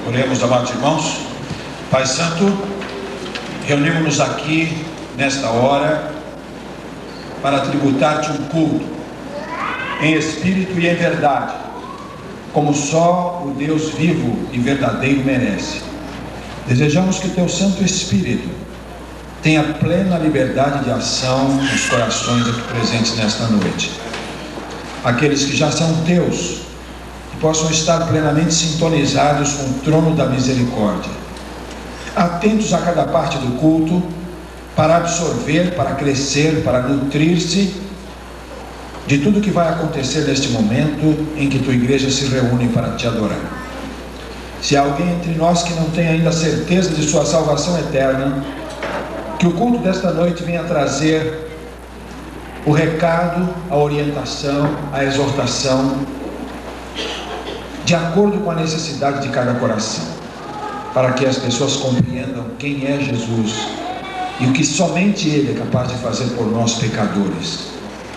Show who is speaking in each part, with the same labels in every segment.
Speaker 1: Oremos, amados irmãos. Pai Santo, reunimos-nos aqui nesta hora para tributar-te um culto em espírito e em verdade, como só o Deus vivo e verdadeiro merece. Desejamos que teu Santo Espírito tenha plena liberdade de ação nos corações aqui presentes nesta noite. Aqueles que já são teus, que possam estar plenamente sintonizados com o trono da misericórdia, atentos a cada parte do culto, para absorver, para crescer, para nutrir-se de tudo que vai acontecer neste momento em que tua igreja se reúne para te adorar. Se há alguém entre nós que não tem ainda certeza de sua salvação eterna, que o culto desta noite venha trazer o recado, a orientação, a exortação, de acordo com a necessidade de cada coração, para que as pessoas compreendam quem é Jesus e o que somente Ele é capaz de fazer por nós pecadores.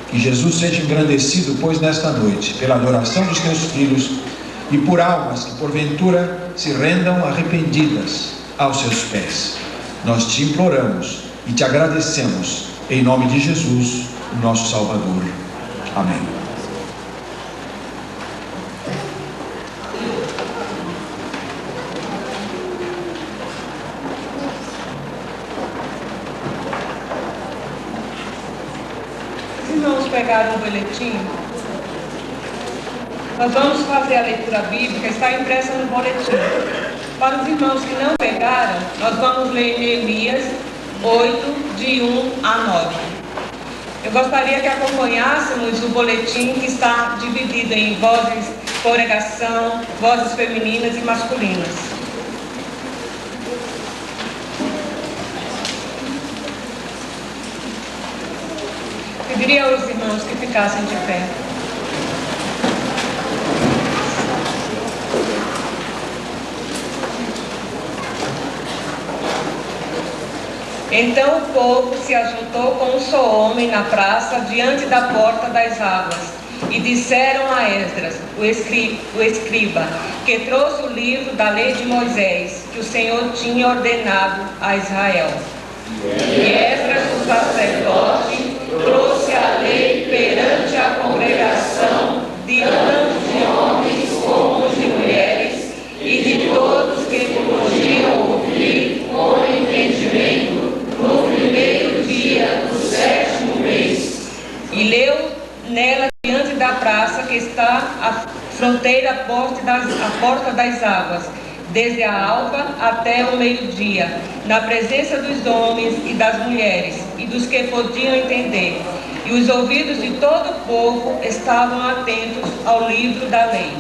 Speaker 1: Que Jesus seja engrandecido, pois, nesta noite, pela adoração dos teus filhos e por almas que porventura se rendam arrependidas aos seus pés. Nós te imploramos e te agradecemos, em nome de Jesus, o nosso Salvador. Amém.
Speaker 2: Irmãos, pegaram o boletim? Nós vamos fazer a leitura bíblica, está impressa no boletim. Para os irmãos que não pegaram, nós vamos ler Neemias 8, de 1 a 9. Eu gostaria que acompanhássemos o boletim, que está dividido em vozes, congregação, vozes femininas e masculinas. Pediria aos irmãos que ficassem de pé. Então o povo se ajuntou com um só homem na praça, diante da porta das águas, e disseram a Esdras, o escriba, que trouxe o livro da lei de Moisés, que o Senhor tinha ordenado a Israel. E Esdras, o sacerdote, trouxe a lei perante a congregação, de tanto de homens como de mulheres, e de todos que podiam ouvir com entendimento, no primeiro dia do 7º mês. E leu nela diante da praça, que está à fronteira à porta das águas, desde a alva até o meio-dia, na presença dos homens e das mulheres, e dos que podiam entender. E os ouvidos de todo o povo estavam atentos ao livro da lei.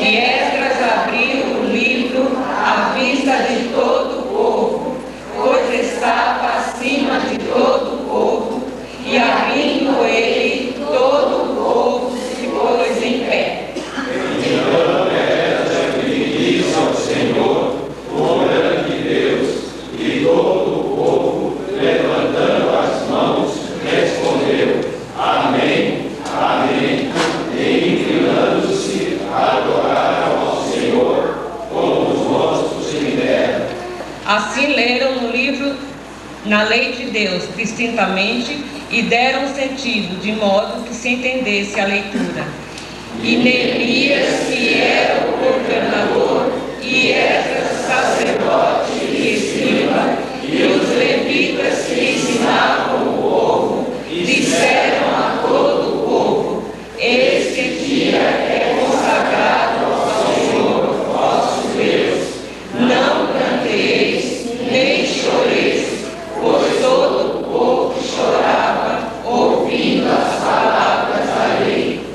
Speaker 2: E Esdras abriu o livro à vista de todo o povo, pois estava acima de todo o povo, e abrindo ele, todo o povo se pôs em pé.
Speaker 3: Então Esdras bendiz ao Senhor, o grande Deus, e todo o povo, levantando as mãos, respondeu: Amém, Amém, e inclinando-se, adoraram ao Senhor com os rostos em terra.
Speaker 2: Assim leram no livro, na lei de Deus, distintamente, e deram sentido, de modo que se entendesse a leitura. E Neemias, que era o governador, e Esdras, sacerdote e escriba, e os levitas que ensinavam o povo, disseram a todo o povo: Este dia é consagrado ao Senhor vosso Deus. Não canteis, nem choreis, pois todo o povo chorava, ouvindo as palavras da lei.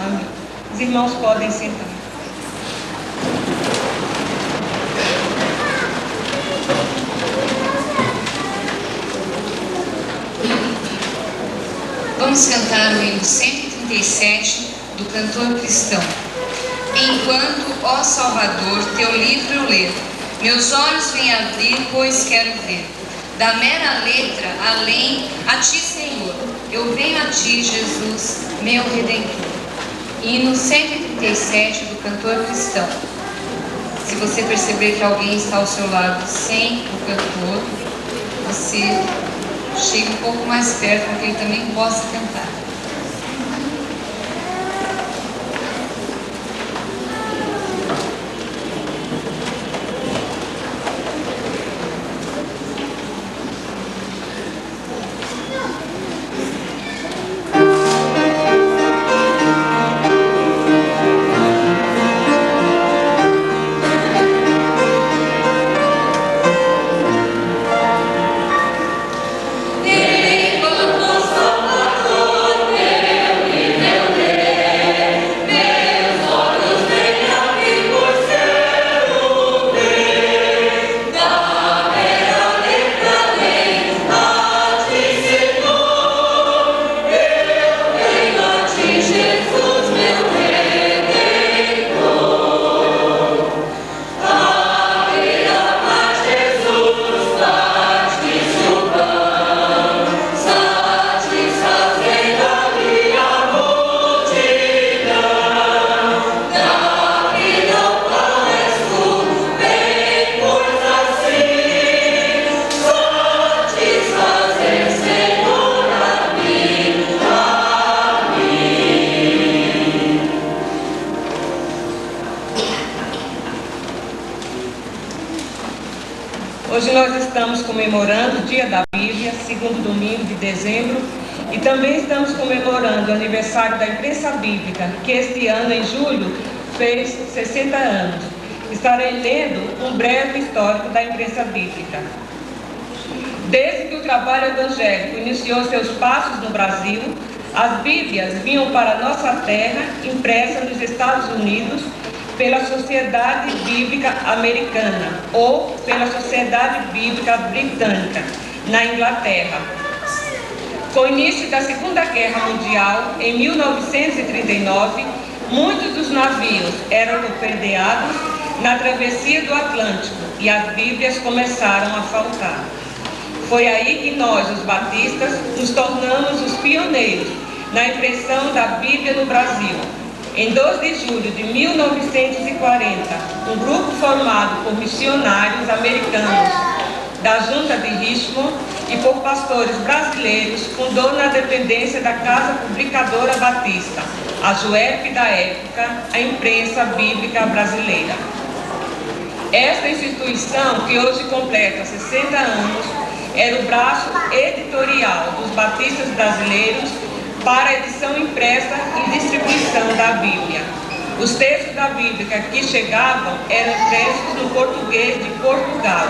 Speaker 2: Amém. Os irmãos podem sentar.
Speaker 4: Vamos cantar o hino 137 do cantor cristão. Enquanto, ó Salvador, teu livro eu ler, meus olhos vêm abrir, pois quero ver. Da mera letra, além, a ti, Senhor, eu venho a ti, Jesus, meu Redentor. Hino 137 do cantor cristão. Se você perceber que alguém está ao seu lado sem o cantor, você chega um pouco mais perto para que ele também possa cantar.
Speaker 2: Hoje nós estamos comemorando o Dia da Bíblia, segundo domingo de dezembro, e também estamos comemorando o aniversário da Imprensa Bíblica, que este ano, em julho, fez 60 anos. Estarei lendo um breve histórico da Imprensa Bíblica. Desde que o trabalho evangélico iniciou seus passos no Brasil, as Bíblias vinham para nossa terra, impressas nos Estados Unidos, pela Sociedade Bíblica Americana ou pela Sociedade Bíblica Britânica, na Inglaterra. Com o início da Segunda Guerra Mundial, em 1939, muitos dos navios eram torpedeados na travessia do Atlântico e as Bíblias começaram a faltar. Foi aí que nós, os batistas, nos tornamos os pioneiros na impressão da Bíblia no Brasil. Em 2 de julho de 1940, um grupo formado por missionários americanos da Junta de Richmond e por pastores brasileiros fundou na dependência da Casa Publicadora Batista, a JUEP da época, a Imprensa Bíblica Brasileira. Esta instituição, que hoje completa 60 anos, era o braço editorial dos batistas brasileiros para a edição impressa e distribuição da Bíblia. Os textos da Bíblia que aqui chegavam eram impressos no português de Portugal.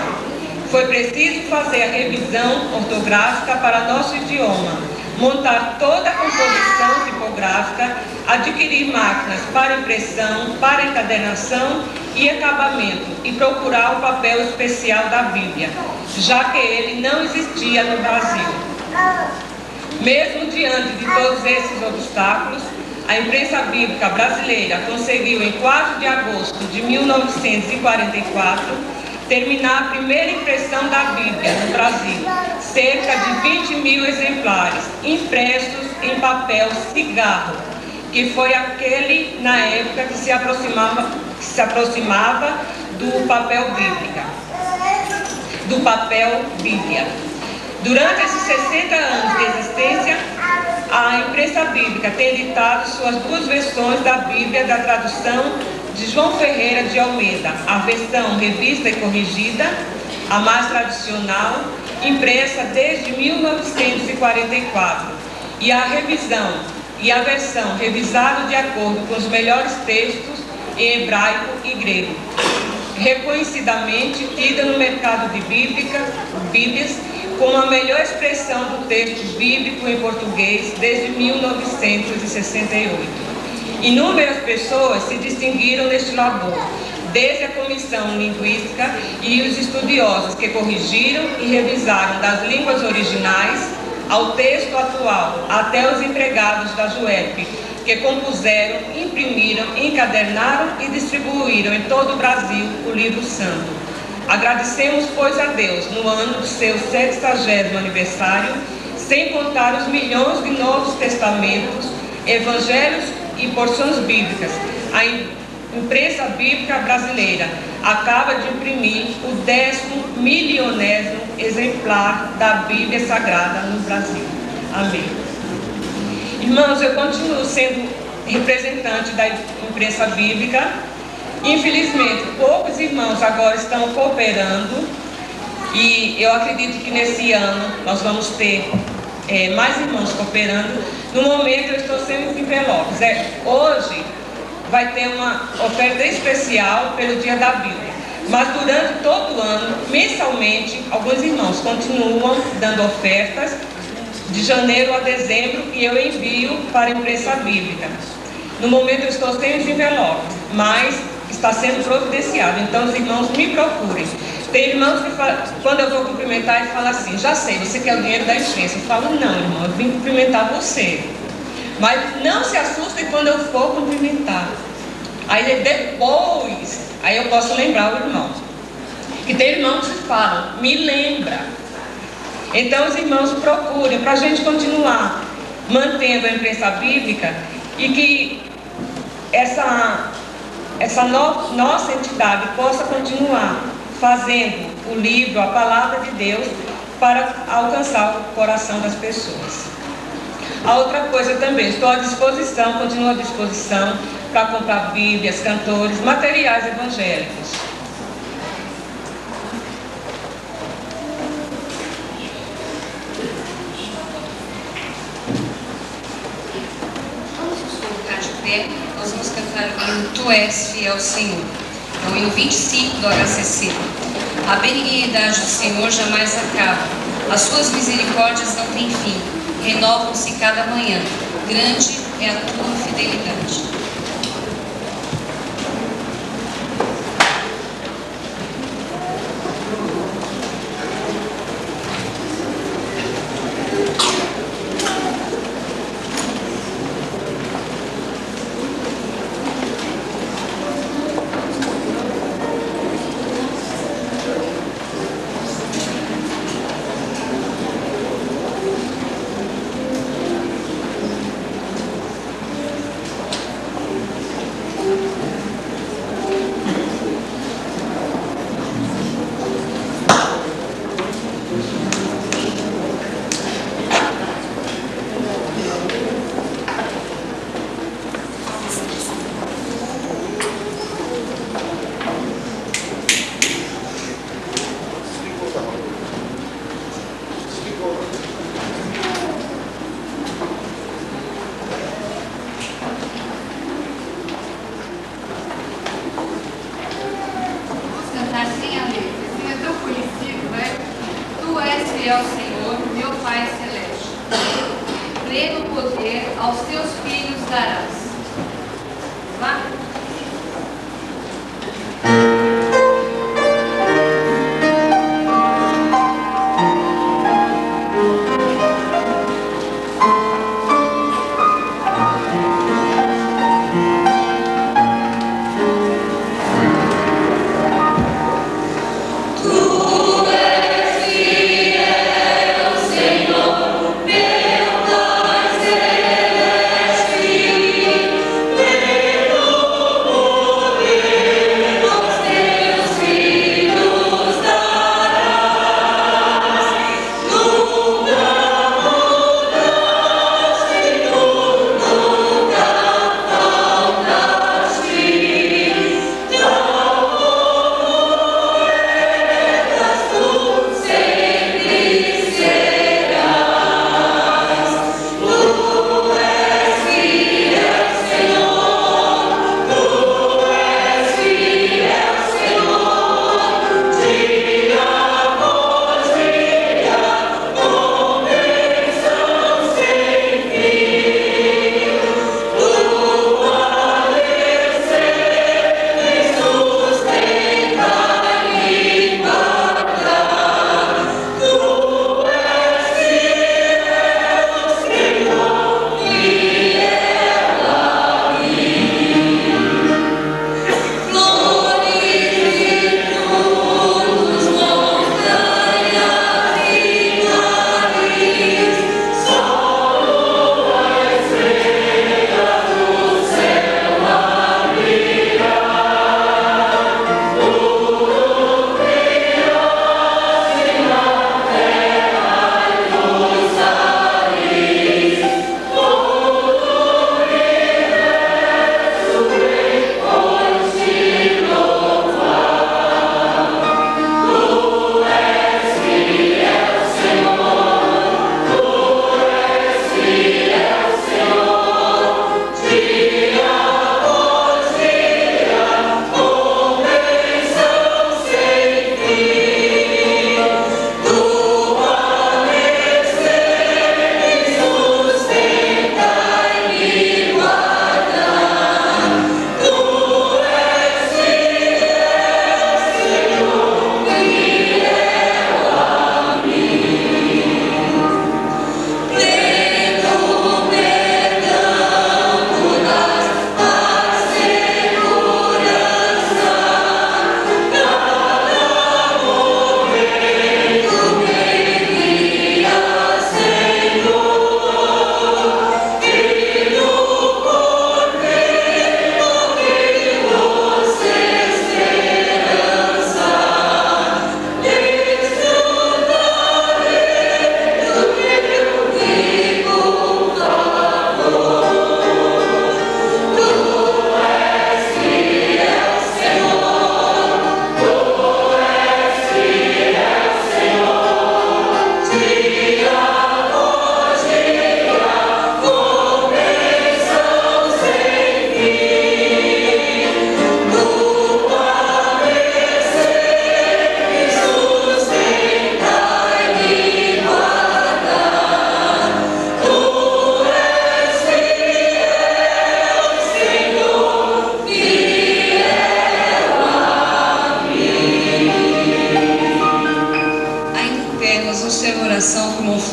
Speaker 2: Foi preciso fazer a revisão ortográfica para nosso idioma, montar toda a composição tipográfica, adquirir máquinas para impressão, para encadernação e acabamento e procurar o papel especial da Bíblia, já que ele não existia no Brasil. Mesmo diante de todos esses obstáculos, a imprensa bíblica brasileira conseguiu, em 4 de agosto de 1944, terminar a primeira impressão da Bíblia no Brasil, cerca de 20 mil exemplares, impressos em papel cigarro, que foi aquele, na época, que se aproximava do papel Bíblia. Durante esses 60 anos de existência, a imprensa bíblica tem editado suas 2 versões da Bíblia da tradução de João Ferreira de Almeida, a versão revista e corrigida, a mais tradicional, impressa desde 1944, e a revisão e a versão revisada de acordo com os melhores textos em hebraico e grego, reconhecidamente tida no mercado de Bíblias como a melhor expressão do texto bíblico em português desde 1968. Inúmeras pessoas se distinguiram neste labor, desde a comissão linguística e os estudiosos que corrigiram e revisaram das línguas originais ao texto atual, até os empregados da JUEP, que compuseram, imprimiram, encadernaram e distribuíram em todo o Brasil o livro santo. Agradecemos, pois, a Deus, no ano do seu 60º aniversário, sem contar os milhões de novos testamentos, evangelhos e porções bíblicas, Imprensa Bíblica Brasileira acaba de imprimir o 10º milionésimo exemplar da Bíblia Sagrada no Brasil. Amém. Irmãos, eu continuo sendo representante da imprensa bíblica. Infelizmente, poucos irmãos agora estão cooperando e eu acredito que nesse ano nós vamos ter mais irmãos cooperando. No momento eu estou sem os envelopes. Hoje vai ter uma oferta especial pelo Dia da Bíblia. Mas durante todo o ano, mensalmente, alguns irmãos continuam dando ofertas de janeiro a dezembro e eu envio para a imprensa bíblica. No momento eu estou sem os envelopes, mas está sendo providenciado. Então os irmãos me procurem. Tem irmãos que quando eu vou cumprimentar, ele fala assim: já sei, você quer o dinheiro da imprensa. Eu falo: não, irmão, eu vim cumprimentar você. Mas não se assustem quando eu for cumprimentar. Aí depois, aí eu posso lembrar o irmão. Que tem irmãos que falam: me lembra. Então os irmãos procurem para a gente continuar mantendo a imprensa bíblica e que essa nossa entidade possa continuar fazendo o livro, a palavra de Deus, para alcançar o coração das pessoas. A outra coisa também, estou à disposição, continuo à disposição para comprar bíblias, cantores, materiais evangélicos.
Speaker 4: Vamos nos colocar de pé, nós vamos cantar o hino Tu És Fiel, Senhor. É o hino 25 do HCC. A benignidade do Senhor jamais acaba, as suas misericórdias não têm fim, renovam-se cada manhã, grande é a tua fidelidade.
Speaker 5: Fiel Senhor, meu Pai Celeste, pleno poder aos teus filhos darás. Vá.
Speaker 3: Senhor,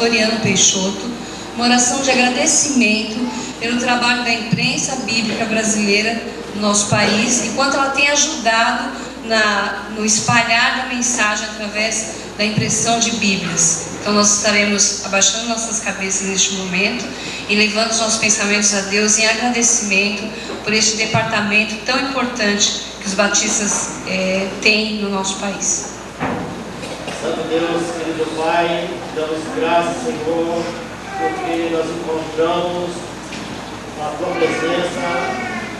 Speaker 4: Floriano Peixoto, uma oração de agradecimento pelo trabalho da imprensa bíblica brasileira no nosso país e quanto ela tem ajudado no espalhar da mensagem através da impressão de Bíblias. Então nós estaremos abaixando nossas cabeças neste momento e levando os nossos pensamentos a Deus em agradecimento por este departamento tão importante que os batistas têm no nosso país.
Speaker 6: Santo Deus, querido Pai, damos graças, Senhor, porque nós encontramos a Tua presença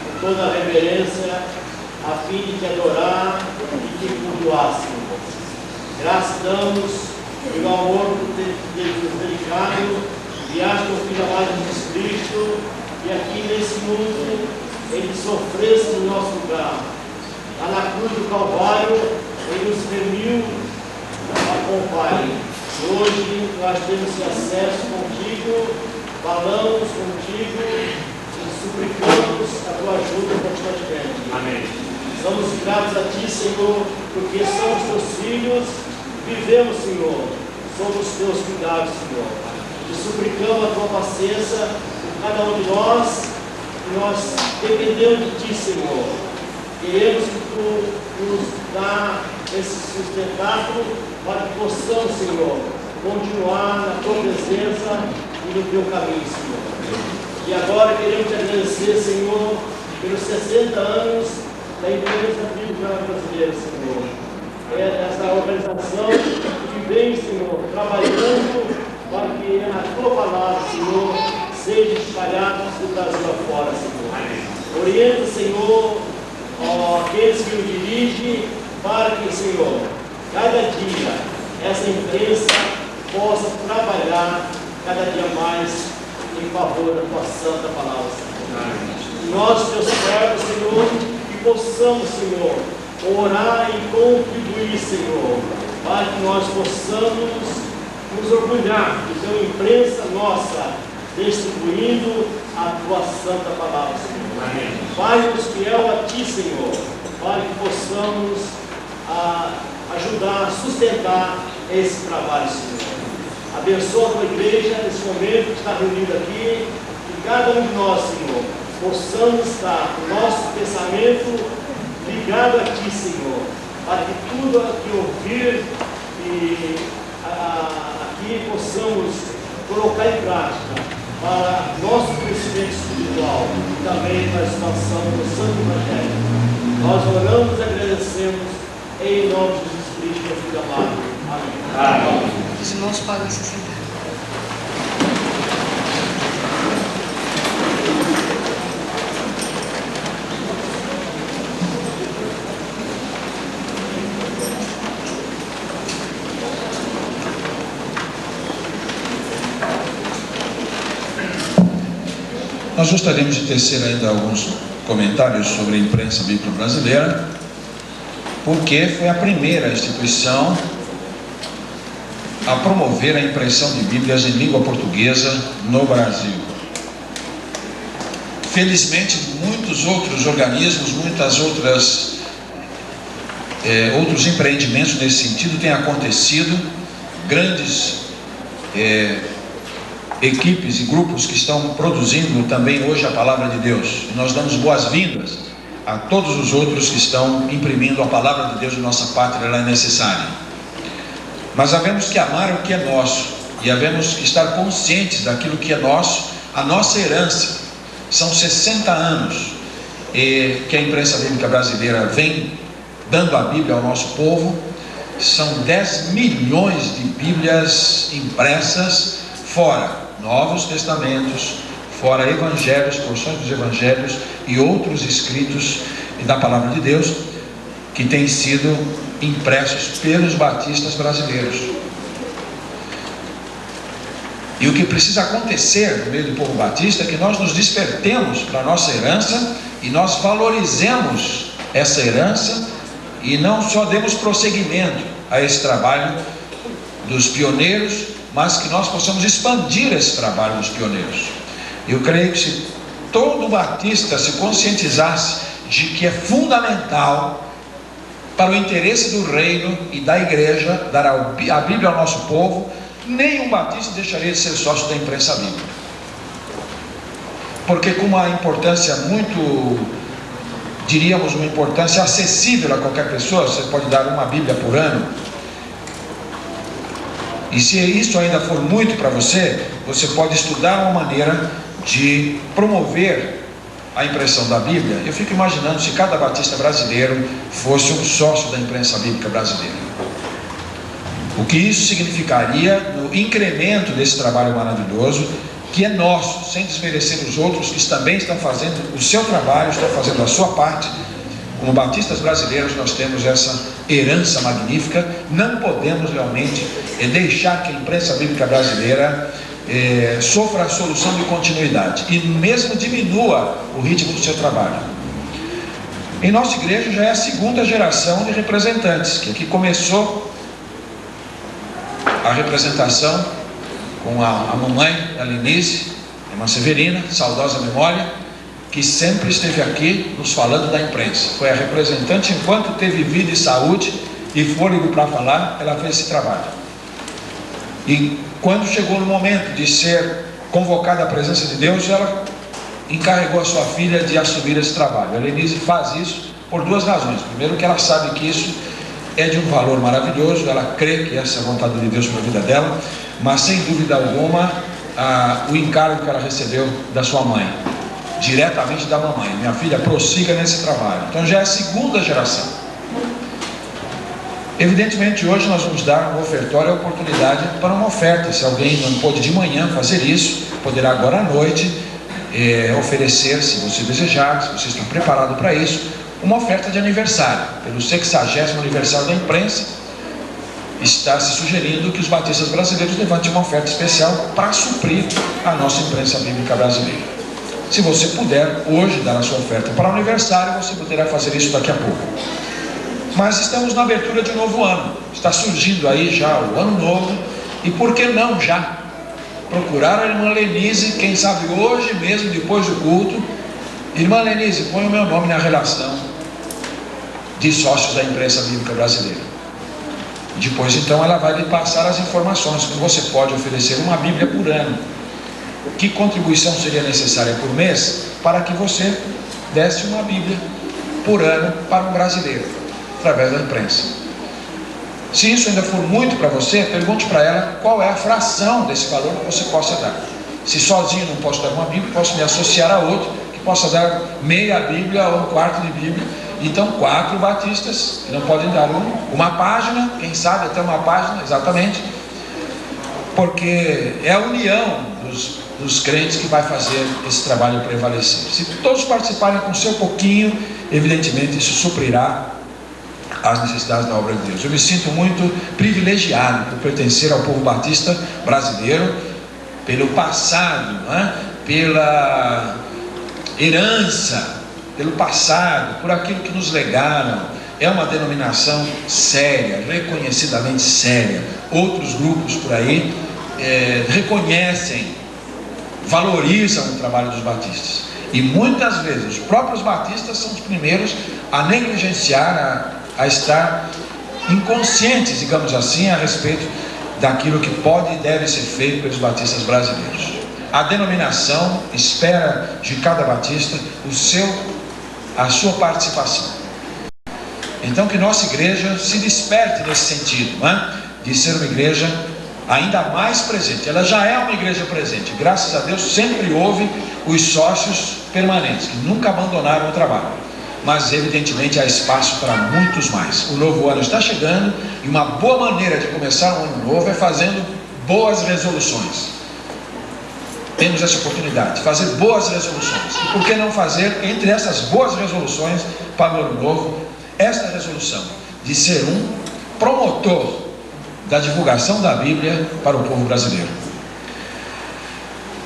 Speaker 6: com toda a reverência, a fim de Te adorar e Te cultuar, Senhor. Graças damos pelo amor por Ter nos dedicado, enviaste o Filho amado Jesus Cristo, e aqui nesse mundo Ele sofresse no nosso lugar. Lá na cruz do Calvário, Ele nos remiu com o Pai. Hoje nós temos esse acesso contigo, falamos contigo e suplicamos a tua ajuda constantemente. Amém. Somos gratos a ti, Senhor, porque somos teus filhos, vivemos, Senhor, somos teus cuidados, Senhor. Te suplicamos a tua paciência por cada um de nós, e nós dependemos de ti, Senhor. Queremos que tu nos dá esse sustentáculo para que possamos, Senhor, continuar na tua presença e no teu caminho, Senhor. E agora queremos te agradecer, Senhor, pelos 60 anos da Imprensa Bíblica Brasileira, Senhor. Essa organização que vem, Senhor, trabalhando para que a tua palavra, Senhor, seja espalhada do Brasil afora, Senhor. Orienta, Senhor, aqueles que o dirigem, para que, Senhor, cada dia essa imprensa possa trabalhar cada dia mais em favor da tua santa palavra, Senhor. Nós, teus servos, Senhor, que possamos, Senhor, orar e contribuir, Senhor, para que nós possamos nos orgulhar de ter uma imprensa nossa distribuindo a tua santa palavra, Senhor. Faz-nos fiel a ti, Senhor, para que possamos ajudar a sustentar esse trabalho, Senhor. Abençoa a tua igreja nesse momento que está reunida aqui, que cada um de nós, Senhor, possamos estar com o nosso pensamento ligado a ti, Senhor, para que tudo que ouvir e aqui possamos colocar em prática para nosso crescimento espiritual e também para a expansão do Santo Evangelho. Nós oramos e agradecemos em nome de Jesus Cristo, meu Filho amado. Amém. Amém.
Speaker 4: Os irmãos podem se sentar.
Speaker 1: Nós gostaríamos de tecer ainda alguns comentários sobre a imprensa bíblica brasileira, porque foi a primeira instituição a promover a impressão de Bíblias em língua portuguesa no Brasil. Felizmente, muitos outros organismos, outros empreendimentos nesse sentido têm acontecido, grandes equipes e grupos que estão produzindo também hoje a palavra de Deus. E nós damos boas-vindas a todos os outros que estão imprimindo a palavra de Deus em nossa pátria, ela é necessária. Mas havemos que amar o que é nosso e havemos que estar conscientes daquilo que é nosso, a nossa herança. São 60 anos que a imprensa bíblica brasileira vem dando a Bíblia ao nosso povo. São 10 milhões de Bíblias impressas, fora Novos Testamentos, fora Evangelhos, porções dos Evangelhos e outros escritos da Palavra de Deus que têm sido impressos pelos batistas brasileiros. E o que precisa acontecer no meio do povo batista é que nós nos despertemos para a nossa herança e nós valorizemos essa herança e não só demos prosseguimento a esse trabalho dos pioneiros, mas que nós possamos expandir esse trabalho dos pioneiros. Eu creio que se todo batista se conscientizasse de que é fundamental para o interesse do reino e da igreja dar a Bíblia ao nosso povo, nenhum batista deixaria de ser sócio da imprensa bíblica. Porque com uma importância muito, diríamos, uma importância acessível a qualquer pessoa, você pode dar uma Bíblia por ano. E se isso ainda for muito para você, você pode estudar uma maneira de promover a impressão da Bíblia. Eu fico imaginando se cada batista brasileiro fosse um sócio da imprensa bíblica brasileira. O que isso significaria no incremento desse trabalho maravilhoso, que é nosso, sem desmerecer os outros que também estão fazendo o seu trabalho, estão fazendo a sua parte. Como batistas brasileiros, nós temos essa herança magnífica. Não podemos realmente deixar que a imprensa bíblica brasileira sofra a solução de continuidade e mesmo diminua o ritmo do seu trabalho. Em nossa igreja já é a segunda geração de representantes, que aqui começou a representação com a mamãe, a Lenise, a irmã Severina, saudosa memória, que sempre esteve aqui nos falando da imprensa. Foi a representante enquanto teve vida e saúde e fôlego para falar, ela fez esse trabalho. E quando chegou no momento de ser convocada à presença de Deus, ela encarregou a sua filha de assumir esse trabalho. A Lenise faz isso por duas razões. Primeiro, que ela sabe que isso é de um valor maravilhoso, ela crê que essa é a vontade de Deus para a vida dela, mas sem dúvida alguma o encargo que ela recebeu da sua mãe, diretamente da mamãe: minha filha, prossiga nesse trabalho. Então já é a segunda geração. Evidentemente hoje nós vamos dar um ofertório, a oportunidade para uma oferta. Se alguém não pôde de manhã fazer isso, poderá agora à noite oferecer, se você desejar, se você está preparado para isso, uma oferta de aniversário. Pelo 60º aniversário da imprensa, está se sugerindo que os batistas brasileiros levantem uma oferta especial para suprir a nossa imprensa bíblica brasileira. Se você puder hoje dar a sua oferta para o aniversário, você poderá fazer isso daqui a pouco. Mas estamos na abertura de um novo ano, está surgindo aí já o ano novo, e por que não já procurar a irmã Lenise, quem sabe hoje mesmo, depois do culto: irmã Lenise, põe o meu nome na relação de sócios da imprensa bíblica brasileira. Depois então ela vai lhe passar as informações, que você pode oferecer uma Bíblia por ano. Que contribuição seria necessária por mês para que você desse uma Bíblia por ano para um brasileiro, através da imprensa. Se isso ainda for muito para você, pergunte para ela qual é a fração desse valor que você possa dar. Se sozinho não posso dar uma Bíblia, posso me associar a outro que possa dar meia Bíblia ou um quarto de Bíblia. Então 4 batistas que não podem dar uma página, quem sabe até uma página, exatamente, porque é a união dos crentes que vai fazer esse trabalho prevalecer. Se todos participarem com o seu pouquinho, evidentemente isso suprirá as necessidades da obra de Deus. Eu me sinto muito privilegiado por pertencer ao povo batista brasileiro, pelo passado, pela herança, pelo passado, por aquilo que nos legaram. É uma denominação séria, reconhecidamente séria. Outros grupos por aí reconhecem, valorizam o trabalho dos batistas. E muitas vezes os próprios batistas são os primeiros a negligenciar, a estar inconscientes, digamos assim, a respeito daquilo que pode e deve ser feito pelos batistas brasileiros. A denominação espera de cada batista a sua participação. Então que nossa igreja se desperte nesse sentido, de ser uma igreja ainda mais presente. Ela já é uma igreja presente, graças a Deus sempre houve os sócios permanentes, que nunca abandonaram o trabalho, mas evidentemente há espaço para muitos mais. O novo ano está chegando, e uma boa maneira de começar um ano novo é fazendo boas resoluções. Temos essa oportunidade de fazer boas resoluções. E por que não fazer, entre essas boas resoluções para o ano novo, esta resolução de ser um promotor da divulgação da Bíblia para o povo brasileiro.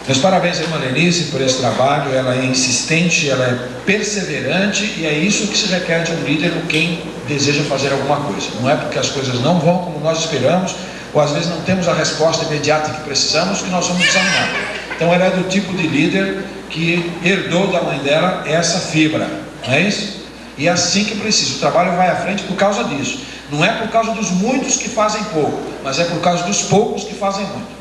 Speaker 1: Meus parabéns à irmã Lenise por esse trabalho. Ela é insistente, ela é perseverante, e é isso que se requer de um líder com quem deseja fazer alguma coisa. Não é porque as coisas não vão como nós esperamos, ou às vezes não temos a resposta imediata que precisamos, que nós vamos desanimar. Então ela é do tipo de líder que herdou da mãe dela essa fibra, não é isso? E é assim que precisa. O trabalho vai à frente por causa disso. Não é por causa dos muitos que fazem pouco, mas é por causa dos poucos que fazem muito.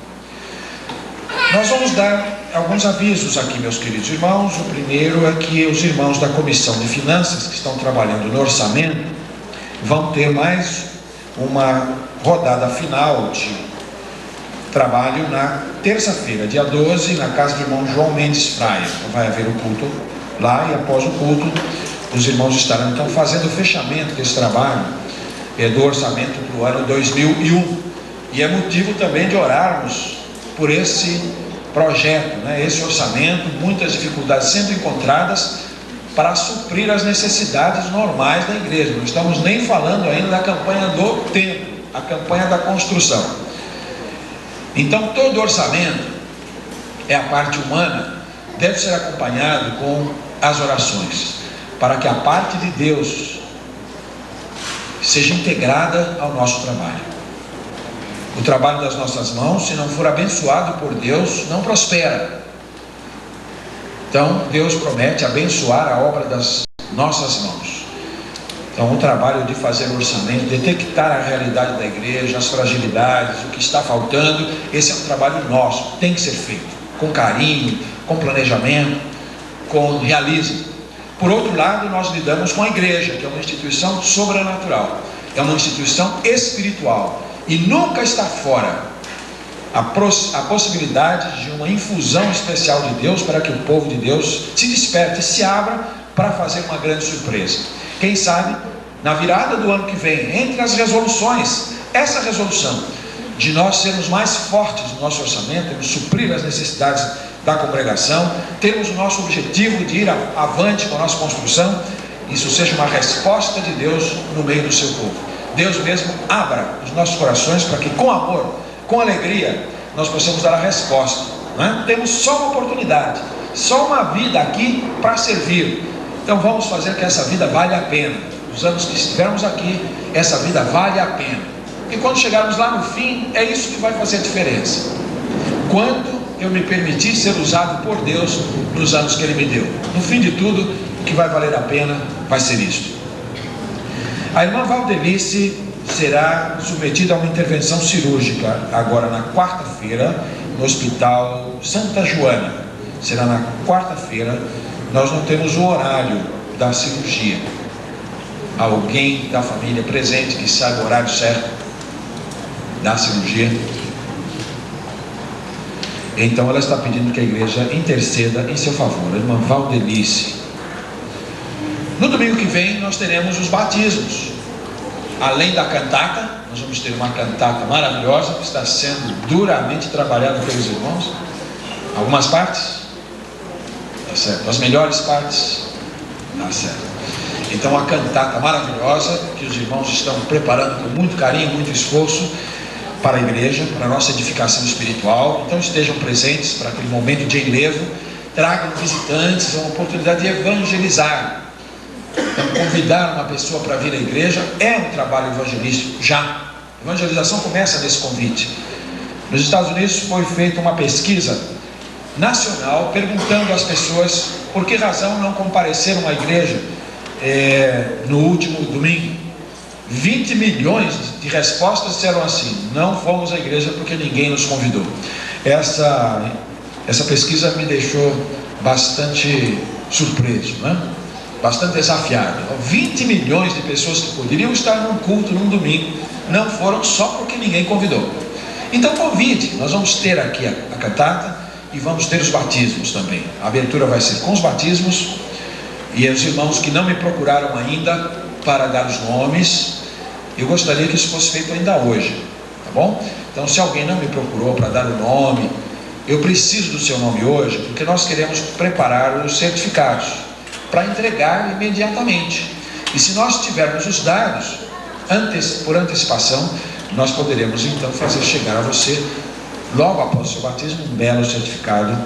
Speaker 1: Nós vamos dar alguns avisos aqui, meus queridos irmãos. O primeiro é que os irmãos da Comissão de Finanças, que estão trabalhando no orçamento, vão ter mais uma rodada final de trabalho na terça-feira, dia 12, na casa do irmão João Mendes Fraia. Então vai haver o culto lá, e após o culto os irmãos estarão então fazendo o fechamento desse trabalho do orçamento para o ano 2001. E é motivo também de orarmos por esse projeto, esse orçamento, muitas dificuldades sendo encontradas para suprir as necessidades normais da igreja. Não estamos nem falando ainda da campanha do templo, a campanha da construção. Então todo orçamento, é a parte humana, deve ser acompanhado com as orações, para que a parte de Deus seja integrada ao nosso trabalho. O trabalho das nossas mãos, se não for abençoado por Deus, não prospera. Então Deus promete abençoar a obra das nossas mãos. Então o trabalho de fazer orçamento, detectar a realidade da igreja, as fragilidades, o que está faltando, esse é um trabalho nosso, tem que ser feito com carinho, com planejamento, com realismo. Por outro lado, nós lidamos com a igreja, que é uma instituição sobrenatural, é uma instituição espiritual, e nunca está fora a possibilidade de uma infusão especial de Deus, para que o povo de Deus se desperte e se abra para fazer uma grande surpresa. Quem sabe, na virada do ano que vem, entre as resoluções, essa resolução de nós sermos mais fortes no nosso orçamento, temos suprir as necessidades da congregação, temos o nosso objetivo de ir avante com a nossa construção, isso seja uma resposta de Deus no meio do seu povo. Deus mesmo abra os nossos corações para que com amor, com alegria, nós possamos dar a resposta. Temos só uma oportunidade, só uma vida aqui para servir. Então vamos fazer que essa vida valha a pena. Os anos que estivermos aqui, essa vida vale a pena. E quando chegarmos lá no fim, é isso que vai fazer a diferença. Quanto eu me permiti ser usado por Deus nos anos que Ele me deu. No fim de tudo, o que vai valer a pena vai ser isto. A irmã Valdelice será submetida a uma intervenção cirúrgica agora na quarta-feira no Hospital Santa Joana. Será na quarta-feira. Nós não temos o horário da cirurgia. Alguém da família presente que saiba o horário certo da cirurgia? Então ela está pedindo que a igreja interceda em seu favor. A irmã Valdelice. No domingo que vem nós teremos os batismos. Além da cantata, nós vamos ter uma cantata maravilhosa que está sendo duramente trabalhada pelos irmãos. Algumas partes, tá certo. As melhores partes, tá certo. Então a cantata maravilhosa que os irmãos estão preparando com muito carinho, muito esforço para a igreja, para a nossa edificação espiritual. Então estejam presentes para aquele momento de enlevo. Tragam visitantes, é uma oportunidade de evangelizar. Então convidar uma pessoa para vir à igreja é um trabalho evangelístico já. A evangelização começa nesse convite. Nos Estados Unidos foi feita uma pesquisa nacional perguntando às pessoas por que razão não compareceram à igreja no último domingo. 20 milhões de respostas disseram assim: não fomos à igreja porque ninguém nos convidou. Essa pesquisa me deixou bastante surpreso, bastante desafiado. 20 milhões de pessoas que poderiam estar num culto num domingo não foram só porque ninguém convidou. Então convide. Nós vamos ter aqui a cantata e vamos ter os batismos também. A abertura vai ser com os batismos, e os irmãos que não me procuraram ainda para dar os nomes, eu gostaria que isso fosse feito ainda hoje, tá bom? Então se alguém não me procurou para dar o nome, eu preciso do seu nome hoje, porque nós queremos preparar os certificados para entregar imediatamente. E se nós tivermos os dados por antecipação, nós poderemos então fazer chegar a você, logo após o seu batismo, um belo certificado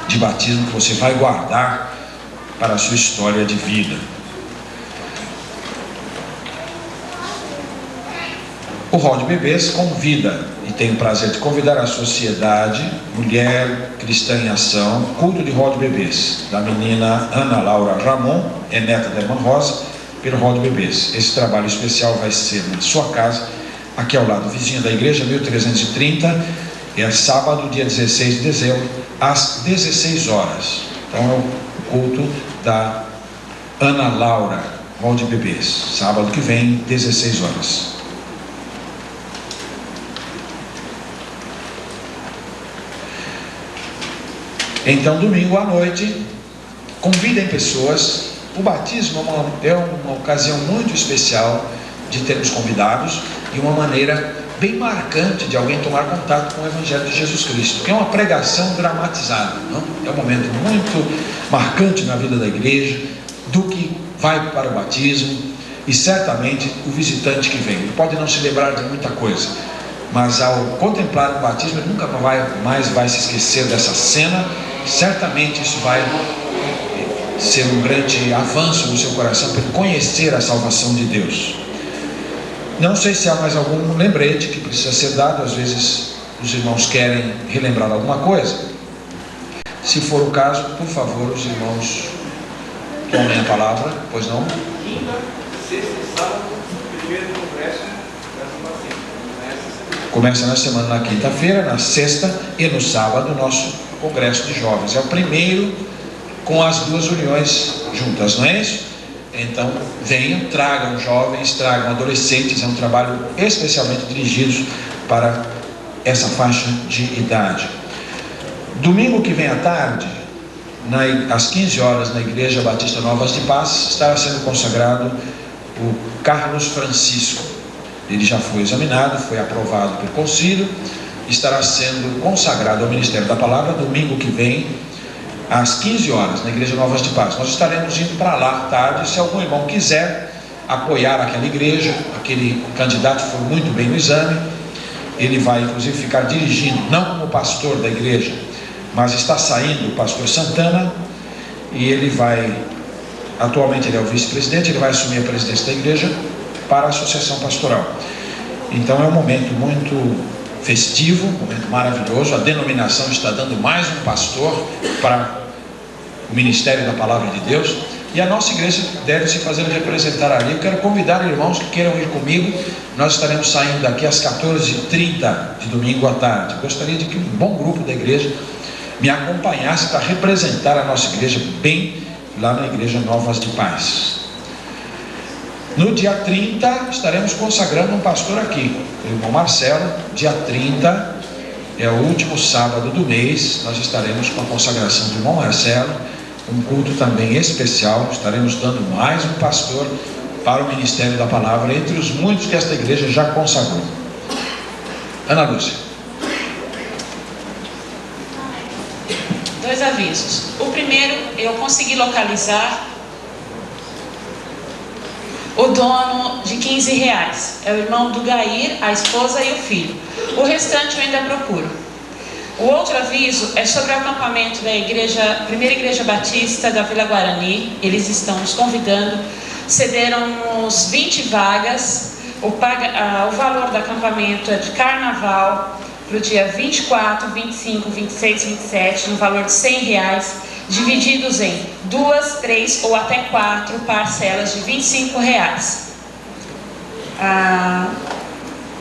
Speaker 1: de batismo que você vai guardar para a sua história de vida. O hall de bebês convida, e tem o prazer de convidar a sociedade Mulher Cristã em Ação, culto de hall de bebês, da menina Ana Laura Ramon, é neta da irmã Rosa, pelo hall de bebês. Esse trabalho especial vai ser na sua casa, aqui ao lado, vizinho da igreja, 1330, é sábado, dia 16 de dezembro, às 16 horas. Então é o culto da Ana Laura, hall de bebês, sábado que vem, 16 horas. Então, domingo à noite, convidem pessoas. O batismo é uma ocasião muito especial de termos convidados e uma maneira bem marcante de alguém tomar contato com o Evangelho de Jesus Cristo. É uma pregação dramatizada, não? É um momento muito marcante na vida da igreja, do que vai para o batismo, e certamente o visitante que vem, ele pode não se lembrar de muita coisa, mas ao contemplar o batismo, ele nunca mais vai se esquecer dessa cena. Certamente isso vai ser um grande avanço no seu coração para conhecer a salvação de Deus. Não sei se há mais algum lembrete que precisa ser dado. Às vezes os irmãos querem relembrar alguma coisa. Se for o caso, por favor, os irmãos tomem a palavra. Pois não?
Speaker 7: Quinta, sexta e sábado, primeiro congresso da semana.
Speaker 1: Começa na semana, na quinta-feira, na sexta e no sábado, nosso congresso de jovens. É o primeiro com as duas uniões juntas, não é isso? Então venham, tragam jovens, tragam adolescentes. É um trabalho especialmente dirigido para essa faixa de idade. Domingo que vem à tarde, às 15 horas, na Igreja Batista Novas de Paz, estará sendo consagrado o Carlos Francisco. Ele já foi examinado, foi aprovado pelo concílio, estará sendo consagrado ao Ministério da Palavra domingo que vem, às 15 horas, na Igreja Novas de Paz. Nós estaremos indo para lá tarde. Se algum irmão quiser apoiar aquela igreja, aquele candidato foi muito bem no exame, ele vai inclusive ficar dirigindo, não como pastor da igreja, mas está saindo o pastor Santana, e ele vai, atualmente ele é o vice-presidente, ele vai assumir a presidência da igreja para a associação pastoral. Então é um momento muito festivo, um momento maravilhoso. A denominação está dando mais um pastor para o ministério da palavra de Deus, e a nossa igreja deve se fazer representar ali. Eu quero convidar irmãos que queiram ir comigo. Nós estaremos saindo daqui às 14h30 de domingo à tarde. Gostaria de que um bom grupo da igreja me acompanhasse para representar a nossa igreja bem lá na Igreja Novas de Paz. No dia 30 estaremos consagrando um pastor aqui, o irmão Marcelo. Dia 30 é o último sábado do mês. Nós estaremos com a consagração do irmão Marcelo, um culto também especial. Estaremos dando mais um pastor para o ministério da palavra, entre os muitos que esta igreja já consagrou. Ana Lúcia.
Speaker 8: 2 avisos. O primeiro, eu consegui localizar o dono de R$15. É o irmão do Gair, a esposa e o filho. O restante eu ainda procuro. O outro aviso é sobre o acampamento da Primeira Igreja Batista da Vila Guarani. Eles estão nos convidando. Cederam-nos 20 vagas. O valor do acampamento é de carnaval para o dia 24, 25, 26, 27, no valor de R$100, divididos em 2, 3 ou até 4 parcelas de R$25.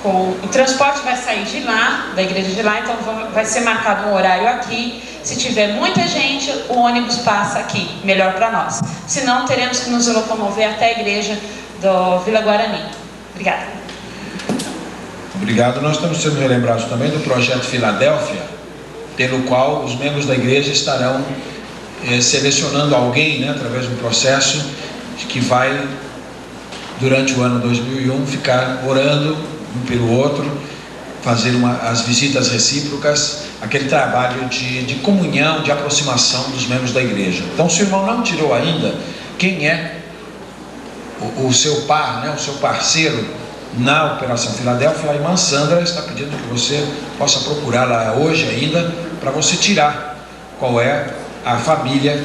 Speaker 8: O transporte vai sair de lá, da igreja de lá, então vai ser marcado um horário aqui. Se tiver muita gente, o ônibus passa aqui, melhor para nós. Se não, teremos que nos locomover até a igreja do Vila Guarani. Obrigada.
Speaker 1: Obrigado. Nós estamos sendo relembrados também do projeto Filadélfia, pelo qual os membros da igreja estarão selecionando alguém, através de um processo que vai, durante o ano 2001, ficar orando um pelo outro, fazer as visitas recíprocas, aquele trabalho de comunhão, de aproximação dos membros da igreja. Então, se o irmão não tirou ainda quem é o seu par, o seu parceiro na Operação Filadélfia, a irmã Sandra está pedindo que você possa procurá-la hoje ainda, para você tirar qual é a família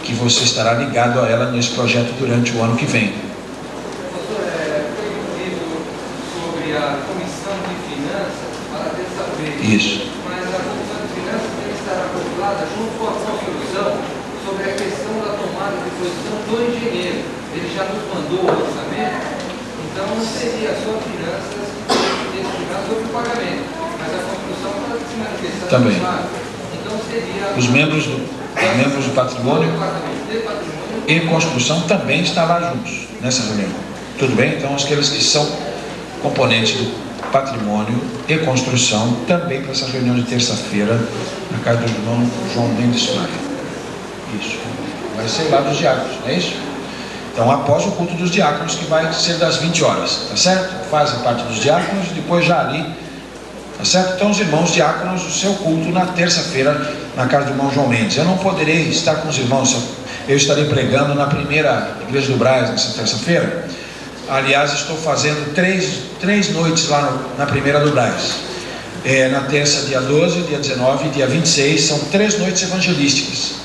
Speaker 1: que você estará ligado a ela nesse projeto durante o ano que vem.
Speaker 7: Pastor, tem um livro sobre a
Speaker 1: Isso.
Speaker 7: Mas a Comissão de Finanças tem que estar acoplada junto com a construção sobre a questão da tomada de posição do engenheiro. Ele já nos mandou o orçamento, então não seria só finanças destinadas sobre o pagamento, mas a construção para se manifestar
Speaker 1: também.
Speaker 7: Então seria
Speaker 1: Os membros do patrimônio e construção também estão lá juntos nessa reunião. Tudo bem? Então aqueles que são componentes do patrimônio e construção também para essa reunião de terça-feira na casa do irmão João Mendes Fraga. Isso. Vai ser lá dos diáconos, não é isso? Então após o culto dos diáconos, que vai ser das 20 horas, tá certo? Fazem parte dos diáconos e depois já ali, tá certo? Então os irmãos diáconos, o seu culto na terça-feira na casa do irmão João Mendes. Eu não poderei estar com os irmãos, eu estarei pregando na primeira igreja do Brás nessa terça-feira. Aliás, estou fazendo três noites lá na primeira do Brás. Na terça, dia 12, dia 19 e dia 26, são 3 noites evangelísticas,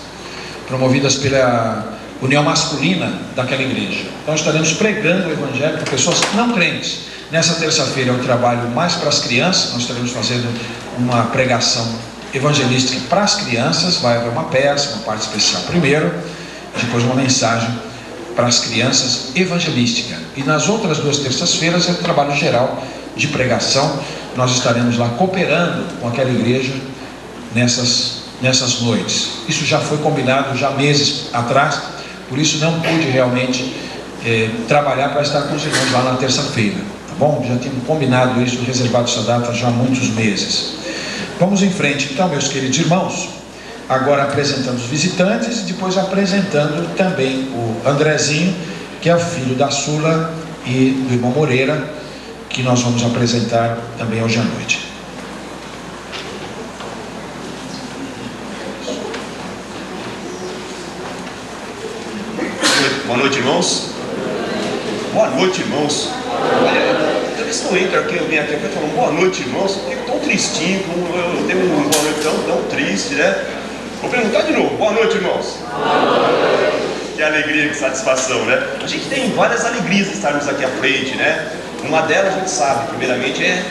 Speaker 1: promovidas pela união masculina daquela igreja. Então estaremos pregando o evangelho para pessoas não crentes. Nessa terça-feira é o trabalho mais para as crianças, nós estaremos fazendo uma pregação evangelística para as crianças, vai haver uma peça, uma parte especial primeiro, depois uma mensagem para as crianças evangelística. E nas outras 2 terças-feiras é o trabalho geral de pregação. Nós estaremos lá cooperando com aquela igreja nessas noites. Isso já foi combinado já meses atrás, por isso não pude realmente trabalhar para estar com os irmãos lá na terça-feira, tá bom? Já tínhamos combinado isso, reservado essa data já há muitos meses. Vamos em frente então, meus queridos irmãos, agora apresentando os visitantes e depois apresentando também o Andrezinho, que é o filho da Sula e do irmão Moreira, que nós vamos apresentar também hoje à noite.
Speaker 9: Boa noite, irmãos. Boa noite, irmãos. Olha, toda vez que eu entro aqui, eu venho aqui e falo boa noite, irmãos. Eu fico tão tristinho, eu tenho uma boa noite tão triste, né? Vou perguntar de novo. Boa noite, irmãos. Boa noite. Que alegria, que satisfação, né? A gente tem várias alegrias de estarmos aqui à frente, né? Uma delas a gente sabe, primeiramente, é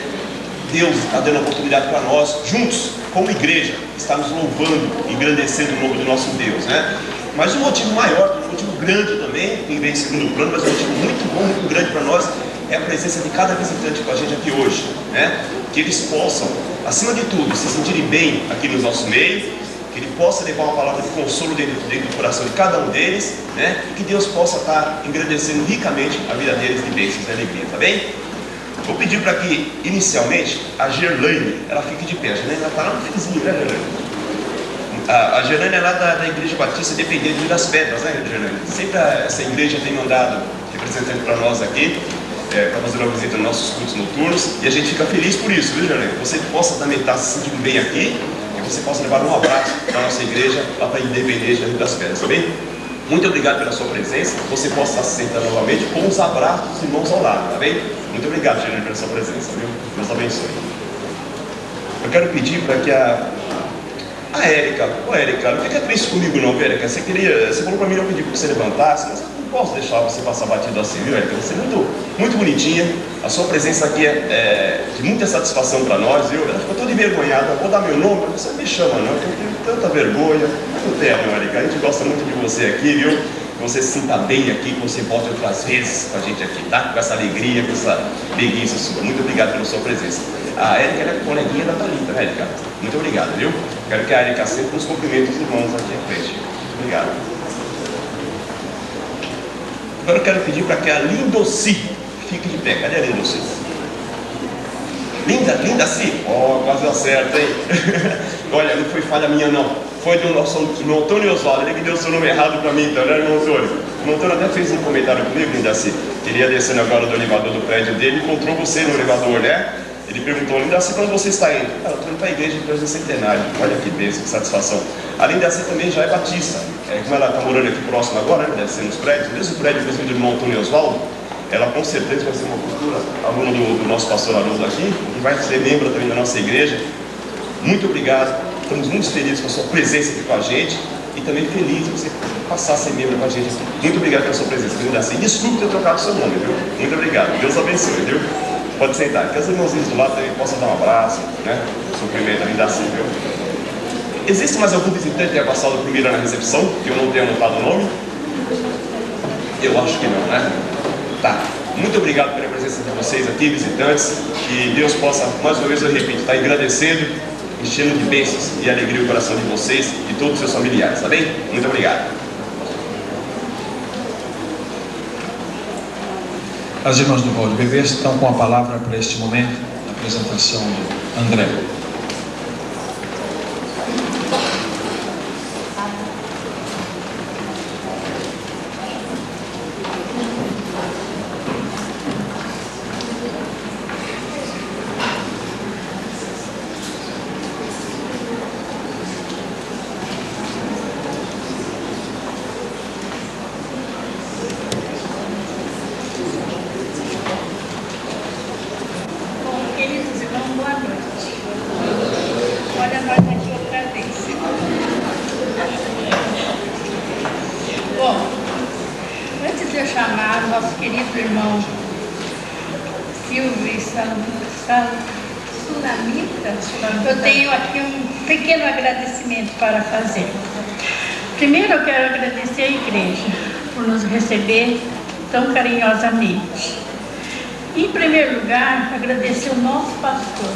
Speaker 9: Deus está dando a oportunidade para nós, juntos, como igreja, estarmos louvando, engrandecendo o nome do nosso Deus, né? Mas um motivo maior, um motivo grande também, que vem em segundo plano, mas um motivo muito bom, muito grande para nós, é a presença de cada visitante com a gente aqui hoje, né? Que eles possam, acima de tudo, se sentirem bem aqui no nosso meio, que ele possa levar uma palavra de consolo dentro do coração de cada um deles, né? E que Deus possa estar engrandecendo ricamente a vida deles de bênçãos e alegria, tá bem? Vou pedir para que, inicialmente, a Gerlaine, ela fique de pé. A Gerlaine está lá no finzinho, né, Gerlaine? A Gerlaine é lá da Igreja Batista Independente das Pedras, né, Gerlaine? Sempre essa igreja tem mandado representante para nós aqui, para fazer uma visita nos nossos cultos noturnos, e a gente fica feliz por isso, viu, Gerlaine? Você possa também estar se sentindo bem aqui, e você possa levar um abraço da nossa igreja lá para a Independente das Pedras, tá bem? Muito obrigado pela sua presença, você possa estar se sentando novamente com os abraços dos irmãos ao lado, tá bem? Muito obrigado, Gerlaine, pela sua presença, viu? Deus abençoe. Eu quero pedir para que a Érica, Érica, não fica triste comigo não, Érica, você falou para mim não pedir para você levantasse, mas eu não posso deixar você passar batido assim, viu, Érica? Você é muito bonitinha, a sua presença aqui é de muita satisfação para nós, viu? Ela ficou toda envergonhada, vou dar meu nome, mas você não me chama não, eu tenho tanta vergonha, muito terno, Érica, a gente gosta muito de você aqui, viu? Que você se sinta bem aqui, que você volte outras vezes com a gente aqui, tá? Com essa alegria, com essa preguiça sua, muito obrigado pela sua presença. A Érica é coleguinha da Thalita, né, Érica? Muito obrigado, viu? Quero que a Érica sempre nos cumprimente os irmãos aqui à frente. Muito obrigado. Agora eu quero pedir para que a Lindoci fique de pé. Cadê a Lindoci? Linda-ci? Ó, quase acerta, hein? Olha, não foi falha minha, não. Foi do nosso irmão Antônio Osvaldo. Ele que deu o seu nome errado para mim, então, né, irmão Antônio? O Antônio até fez um comentário comigo, Lindaci. Ele ia descendo agora do elevador do prédio dele, encontrou você no elevador, né? Ele perguntou, Lindaci, para onde você está indo? Eu estou indo para a igreja depois do centenário. Olha que bênção, que satisfação. A Lindaci também já é batista. Como ela está morando aqui próximo agora, né? Deve ser nos prédios, mesmo prédio mesmo do irmão Antônio Osvaldo, ela com certeza vai ser uma futura aluna do nosso pastor Haroldo aqui, que vai ser membro também da nossa igreja. Muito obrigado, estamos muito felizes com a sua presença aqui com a gente e também feliz de você passar a ser membro com a gente aqui. Muito obrigado pela sua presença, Lindaci. Desculpe ter trocado o seu nome, viu? Muito obrigado, Deus abençoe, viu? Pode sentar, que os irmãozinhos do lado também possam dar um abraço, né? suprimento ainda assim, viu? Existe mais algum visitante que tenha passado primeiro na recepção, que eu não tenha anotado o nome? Eu acho que não, né? Tá. Muito obrigado pela presença de vocês aqui, visitantes. Que Deus possa, mais uma vez eu repito, estar agradecendo, enchendo de bênçãos e alegria o coração de vocês e todos os seus familiares, tá bem? Muito obrigado.
Speaker 1: As irmãs do Rol de Bebês estão com a palavra para este momento, a apresentação do André.
Speaker 10: Eu tenho aqui um pequeno agradecimento para fazer. Primeiro eu quero agradecer à igreja por nos receber tão carinhosamente. Em primeiro lugar, agradecer o nosso pastor.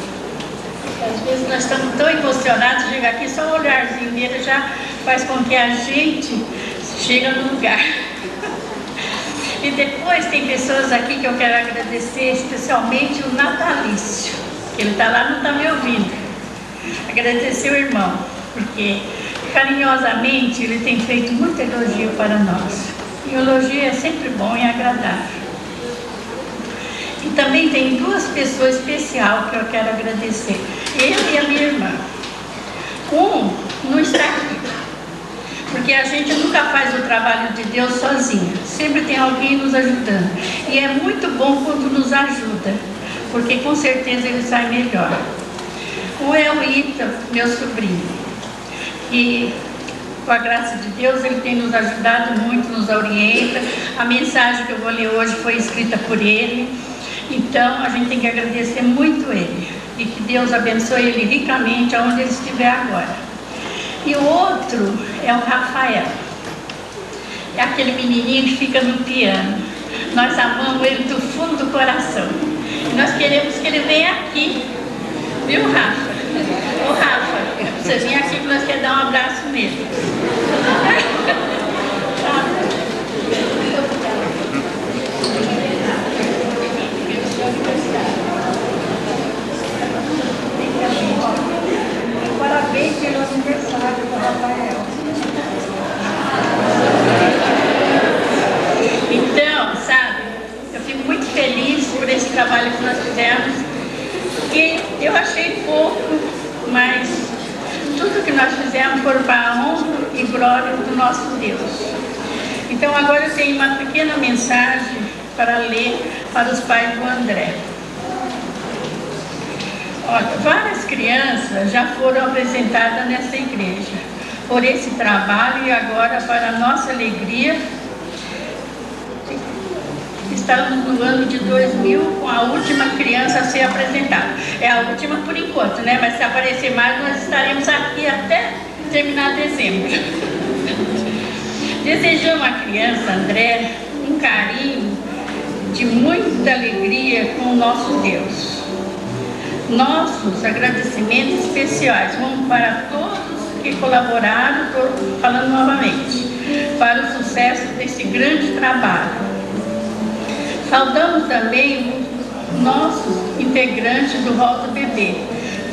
Speaker 10: Às vezes nós estamos tão emocionados, chega aqui, só o olharzinho dele já faz com que a gente chegue no lugar. E depois tem pessoas aqui que eu quero agradecer, especialmente o Natalício, que ele está lá, não está me ouvindo. Agradecer o irmão, porque carinhosamente ele tem feito muito elogio para nós. E o elogio é sempre bom e agradável. E também tem duas pessoas especiais que eu quero agradecer, ele e a minha irmã. Um não está aqui, porque a gente nunca faz o trabalho de Deus sozinha, sempre tem alguém nos ajudando. E é muito bom quando nos ajuda, porque com certeza ele sai melhor. Um é o Ita, meu sobrinho, que com a graça de Deus ele tem nos ajudado muito, nos orienta. A mensagem que eu vou ler hoje foi escrita por ele, então a gente tem que agradecer muito ele e que Deus abençoe ele ricamente aonde ele estiver agora. E o outro é o Rafael, é aquele menininho que fica no piano. Nós amamos ele do fundo do coração e nós queremos que ele venha aqui, viu, Rafa? Ô Rafa, você vem aqui que nós queremos dar um abraço nele. Parabéns pelo aniversário do Rafael. Então, sabe, eu fico muito feliz por esse trabalho que nós fizemos. E eu achei pouco, mas tudo que nós fizemos foi para a honra e glória do nosso Deus. Então agora eu tenho uma pequena mensagem para ler para os pais do André. Olha, várias crianças já foram apresentadas nessa igreja por esse trabalho e agora, para a nossa alegria, estamos no ano de 2000 com a última criança a ser apresentada. É a última por enquanto, né? Mas se aparecer mais, nós estaremos aqui até terminar dezembro. Desejamos à criança, André, um carinho de muita alegria com o nosso Deus. Nossos agradecimentos especiais vão para todos que colaboraram, estou falando novamente, para o sucesso desse grande trabalho. Saudamos também os nossos integrantes do Rol do Bebê,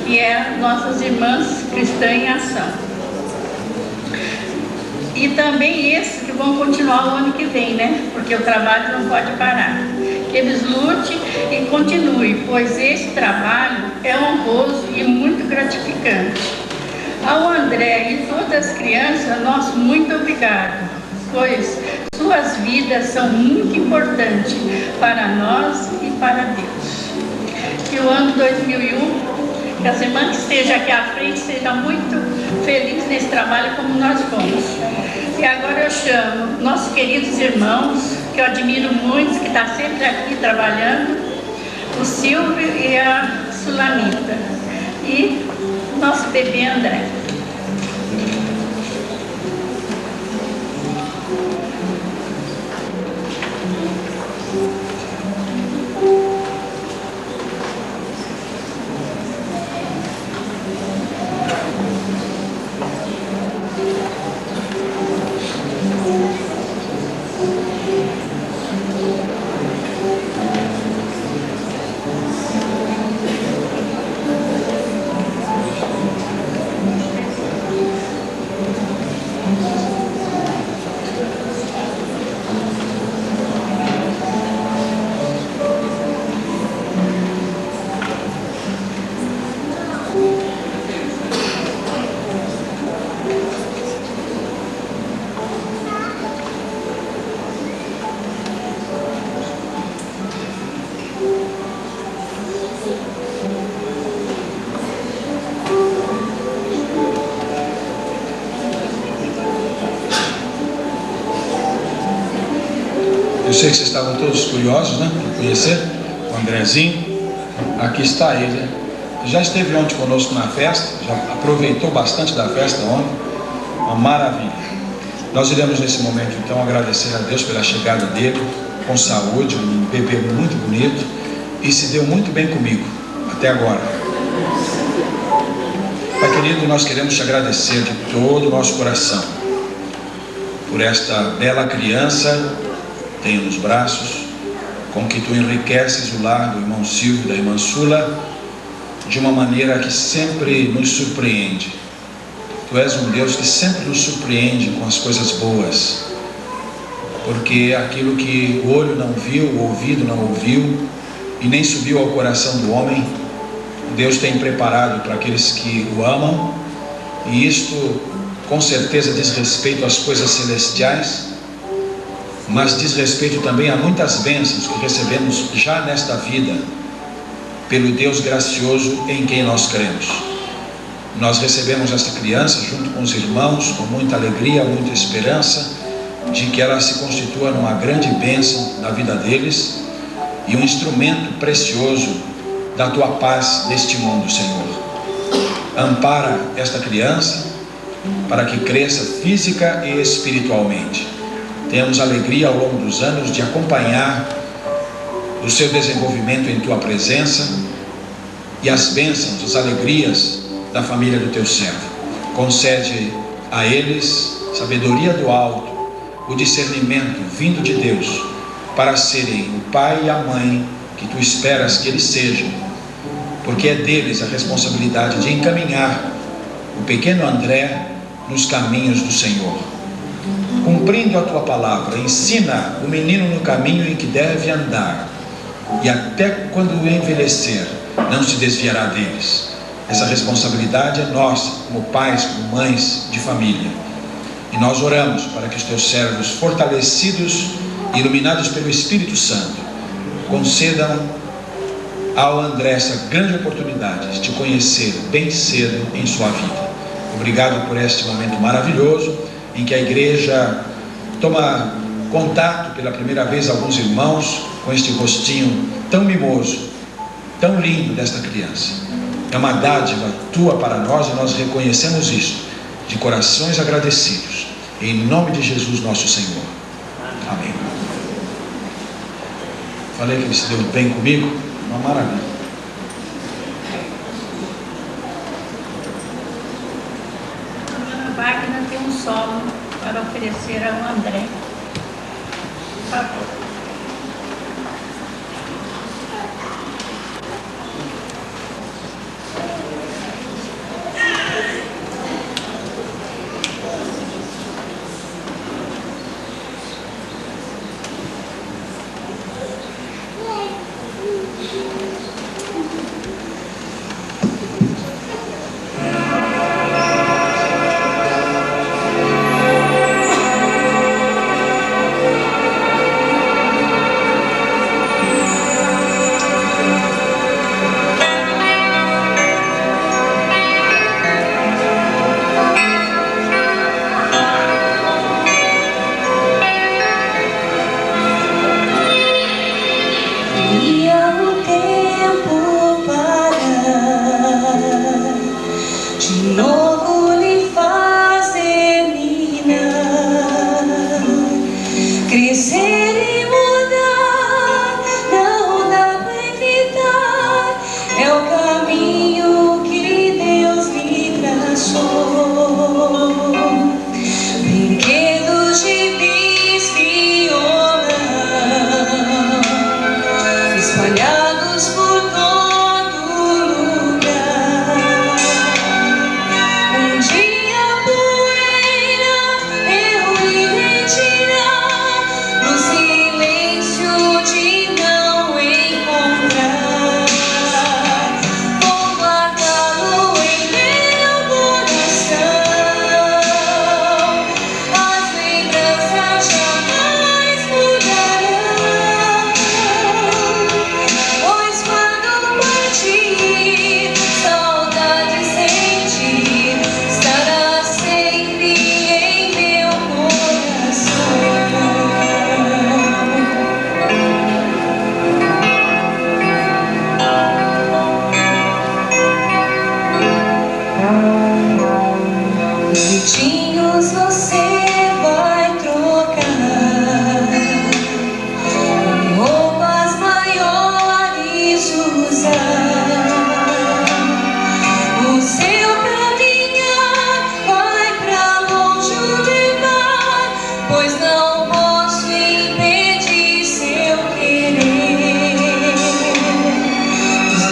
Speaker 10: que é nossas irmãs cristãs em ação. E também esses que vão continuar o ano que vem, né? Porque o trabalho não pode parar. Que eles lutem e continuem, pois esse trabalho é honroso e muito gratificante. Ao André e todas as crianças, nosso muito obrigado, pois suas vidas são muito importantes para nós e para Deus. Que o ano 2001, que a semana que esteja aqui à frente, seja muito feliz nesse trabalho como nós fomos. E agora eu chamo nossos queridos irmãos, que eu admiro muito, que está sempre aqui trabalhando, o Silvio e a Sulamita. e nosso bebê André.
Speaker 1: Eu sei que vocês estavam todos curiosos, né, para conhecer o Andrezinho. Aqui está ele. Já esteve ontem conosco na festa, já aproveitou bastante da festa ontem. Uma maravilha. Nós iremos nesse momento então agradecer a Deus pela chegada dele, com saúde, um bebê muito bonito, e se deu muito bem comigo, até agora. Pai querido, nós queremos te agradecer de todo o nosso coração, por esta bela criança tenho nos braços, com que tu enriqueces o lar do irmão Silvio e da irmã Sula, de uma maneira que sempre nos surpreende. Tu és um Deus que sempre nos surpreende com as coisas boas, porque aquilo que o olho não viu, o ouvido não ouviu, e nem subiu ao coração do homem, Deus tem preparado para aqueles que o amam, e isto com certeza diz respeito às coisas celestiais, mas diz respeito também a muitas bênçãos que recebemos já nesta vida, pelo Deus gracioso em quem nós cremos. Nós recebemos esta criança junto com os irmãos, com muita alegria, muita esperança, de que ela se constitua numa grande bênção na vida deles, e um instrumento precioso da tua paz neste mundo, Senhor. Ampara esta criança, para que cresça física e espiritualmente. Temos alegria ao longo dos anos de acompanhar o seu desenvolvimento em tua presença e as bênçãos, as alegrias da família do teu servo. Concede a eles sabedoria do alto, o discernimento vindo de Deus, para serem o pai e a mãe que tu esperas que eles sejam, porque é deles a responsabilidade de encaminhar o pequeno André nos caminhos do Senhor. Cumprindo a tua palavra, ensina o menino no caminho em que deve andar, e até quando envelhecer, não se desviará deles. Essa responsabilidade é nossa, como pais, como mães de família. E nós oramos para que os teus servos, fortalecidos e iluminados pelo Espírito Santo, concedam ao André essa grande oportunidade de te conhecer bem cedo em sua vida. Obrigado por este momento maravilhoso, em que a igreja toma contato pela primeira vez, alguns irmãos, com este rostinho tão mimoso, tão lindo desta criança. É uma dádiva tua para nós, e nós reconhecemos isso de corações agradecidos, em nome de Jesus nosso Senhor. Amém. Falei que ele se deu bem comigo, uma maravilha.
Speaker 10: Wagner tem um solo para oferecer ao André. Por favor.
Speaker 11: E ao tempo parar.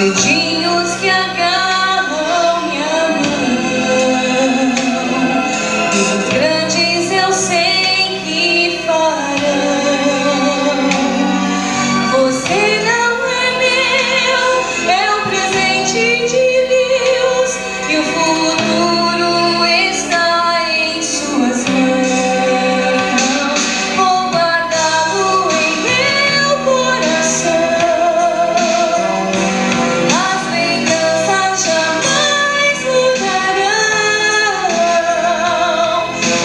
Speaker 4: dedinhos que agarram minha mão, coisas grandes eu sei que farão. Você não é meu, é um presente de Deus, e o futuro está em suas mãos. Vou guardá-lo em meu coração. As lembranças jamais mudarão,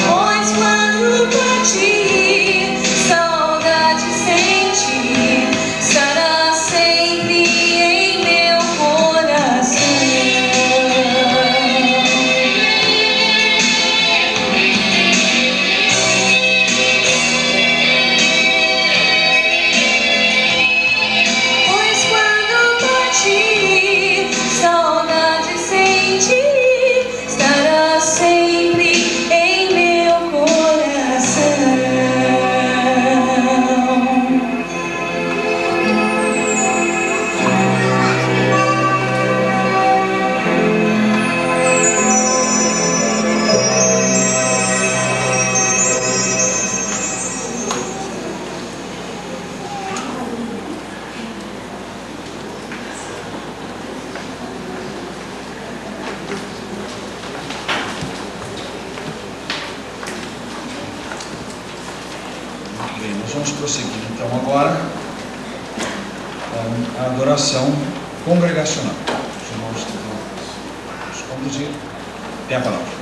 Speaker 4: pois quando partir, saudade sentir, estará sempre em meu coração. Pois quando partir, saudade sentir, estará sempre em meu coração.
Speaker 1: Muito bem, nós vamos prosseguir então agora com a adoração congregacional. Os irmãos que vão nos conduzir, tem a palavra.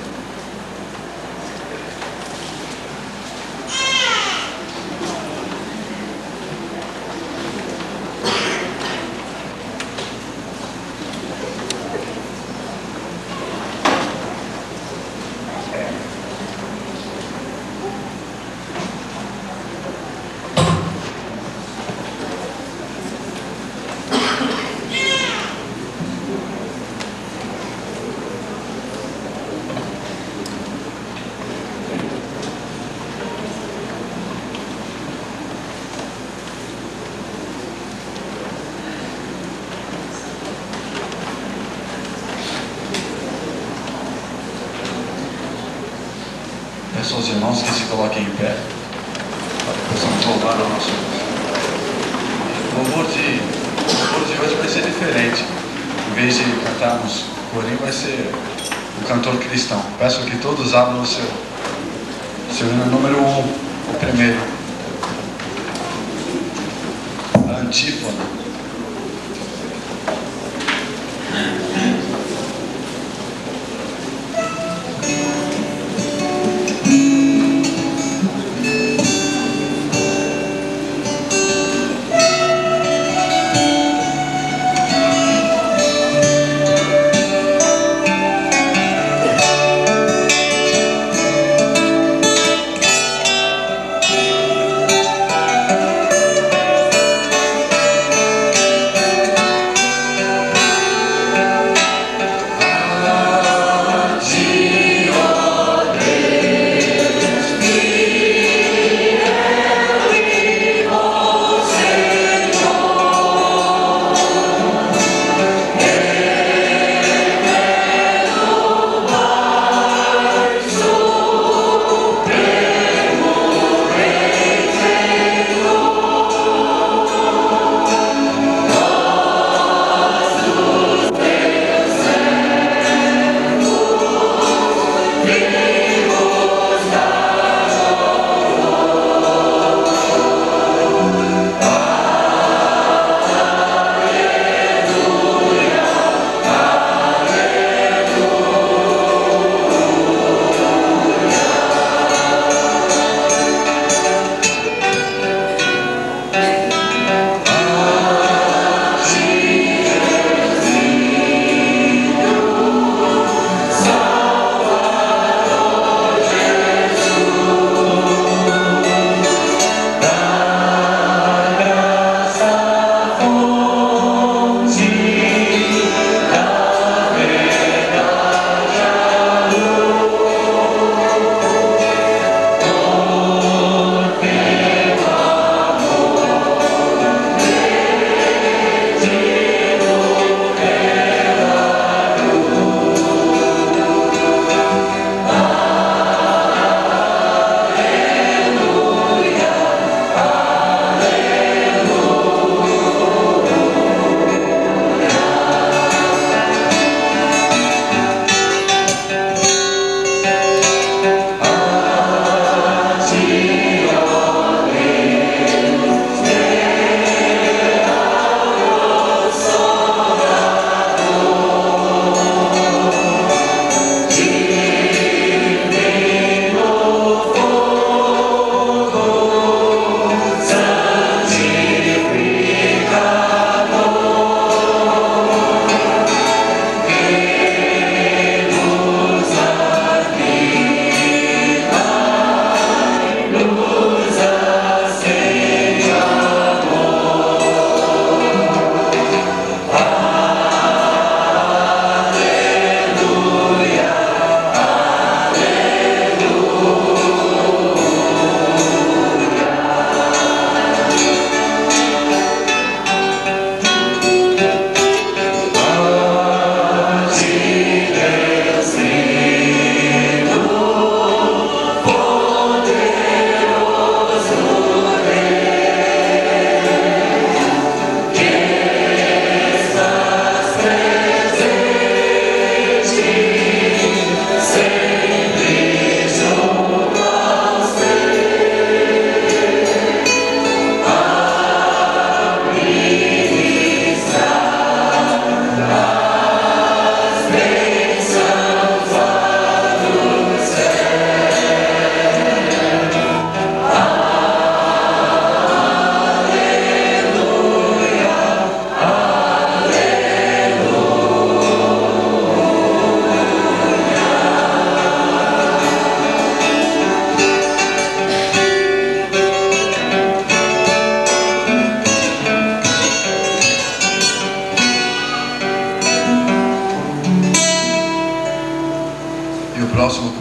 Speaker 11: Peço aos irmãos que se coloquem em pé, para que possamos louvar o nosso Deus. O louvor de hoje vai ser diferente. Em vez de cantarmos corinho, vai ser o cantor cristão. Peço que todos abram o seu hino número 1, o primeiro. A antífona.
Speaker 4: Música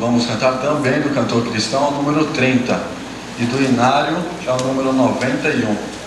Speaker 11: vamos cantar também do cantor cristão, o número 30, e do Inário, já o número 91.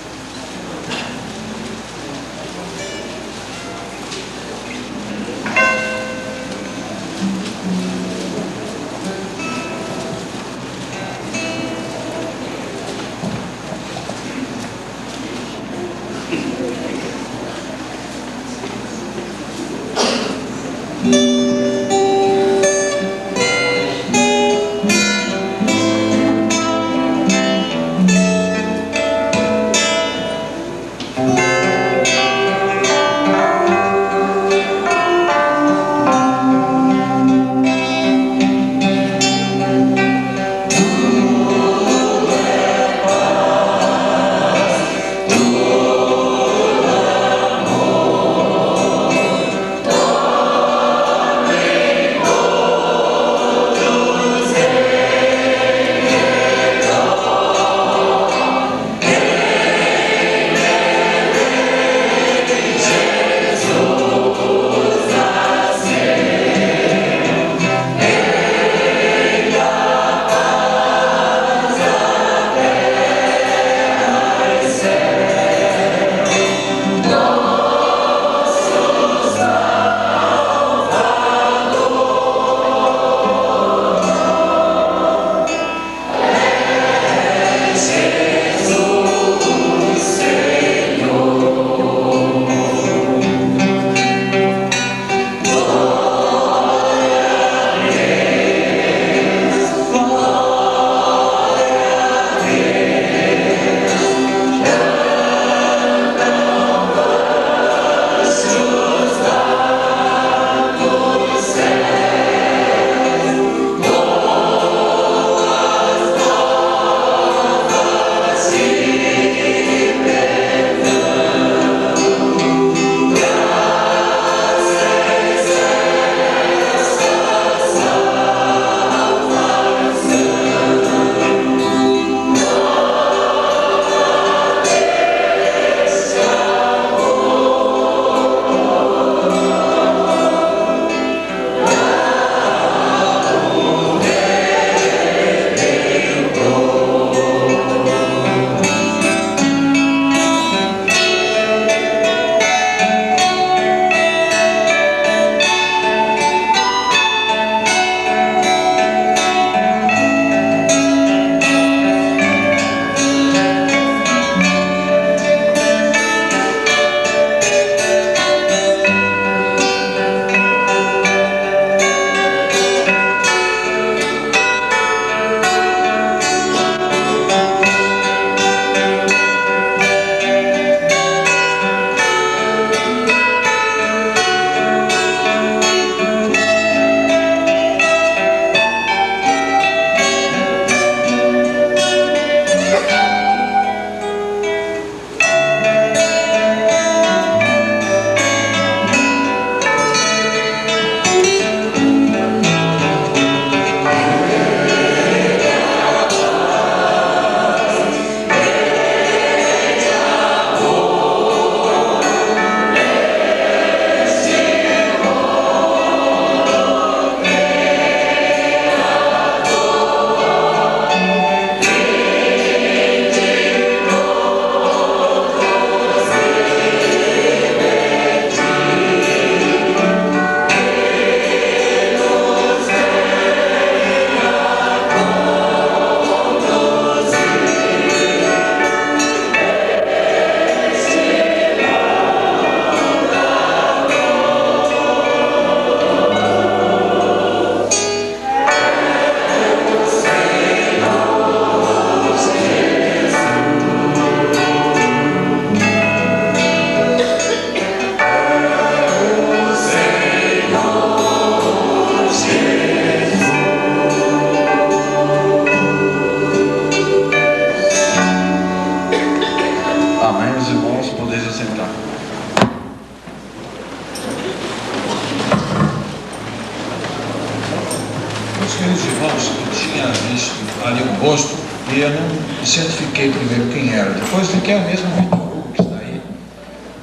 Speaker 1: queridos irmãos, eu tinha visto ali um rosto e eu não certifiquei primeiro quem era. Depois vi que é mesmo o Vitor Hugo que está aí.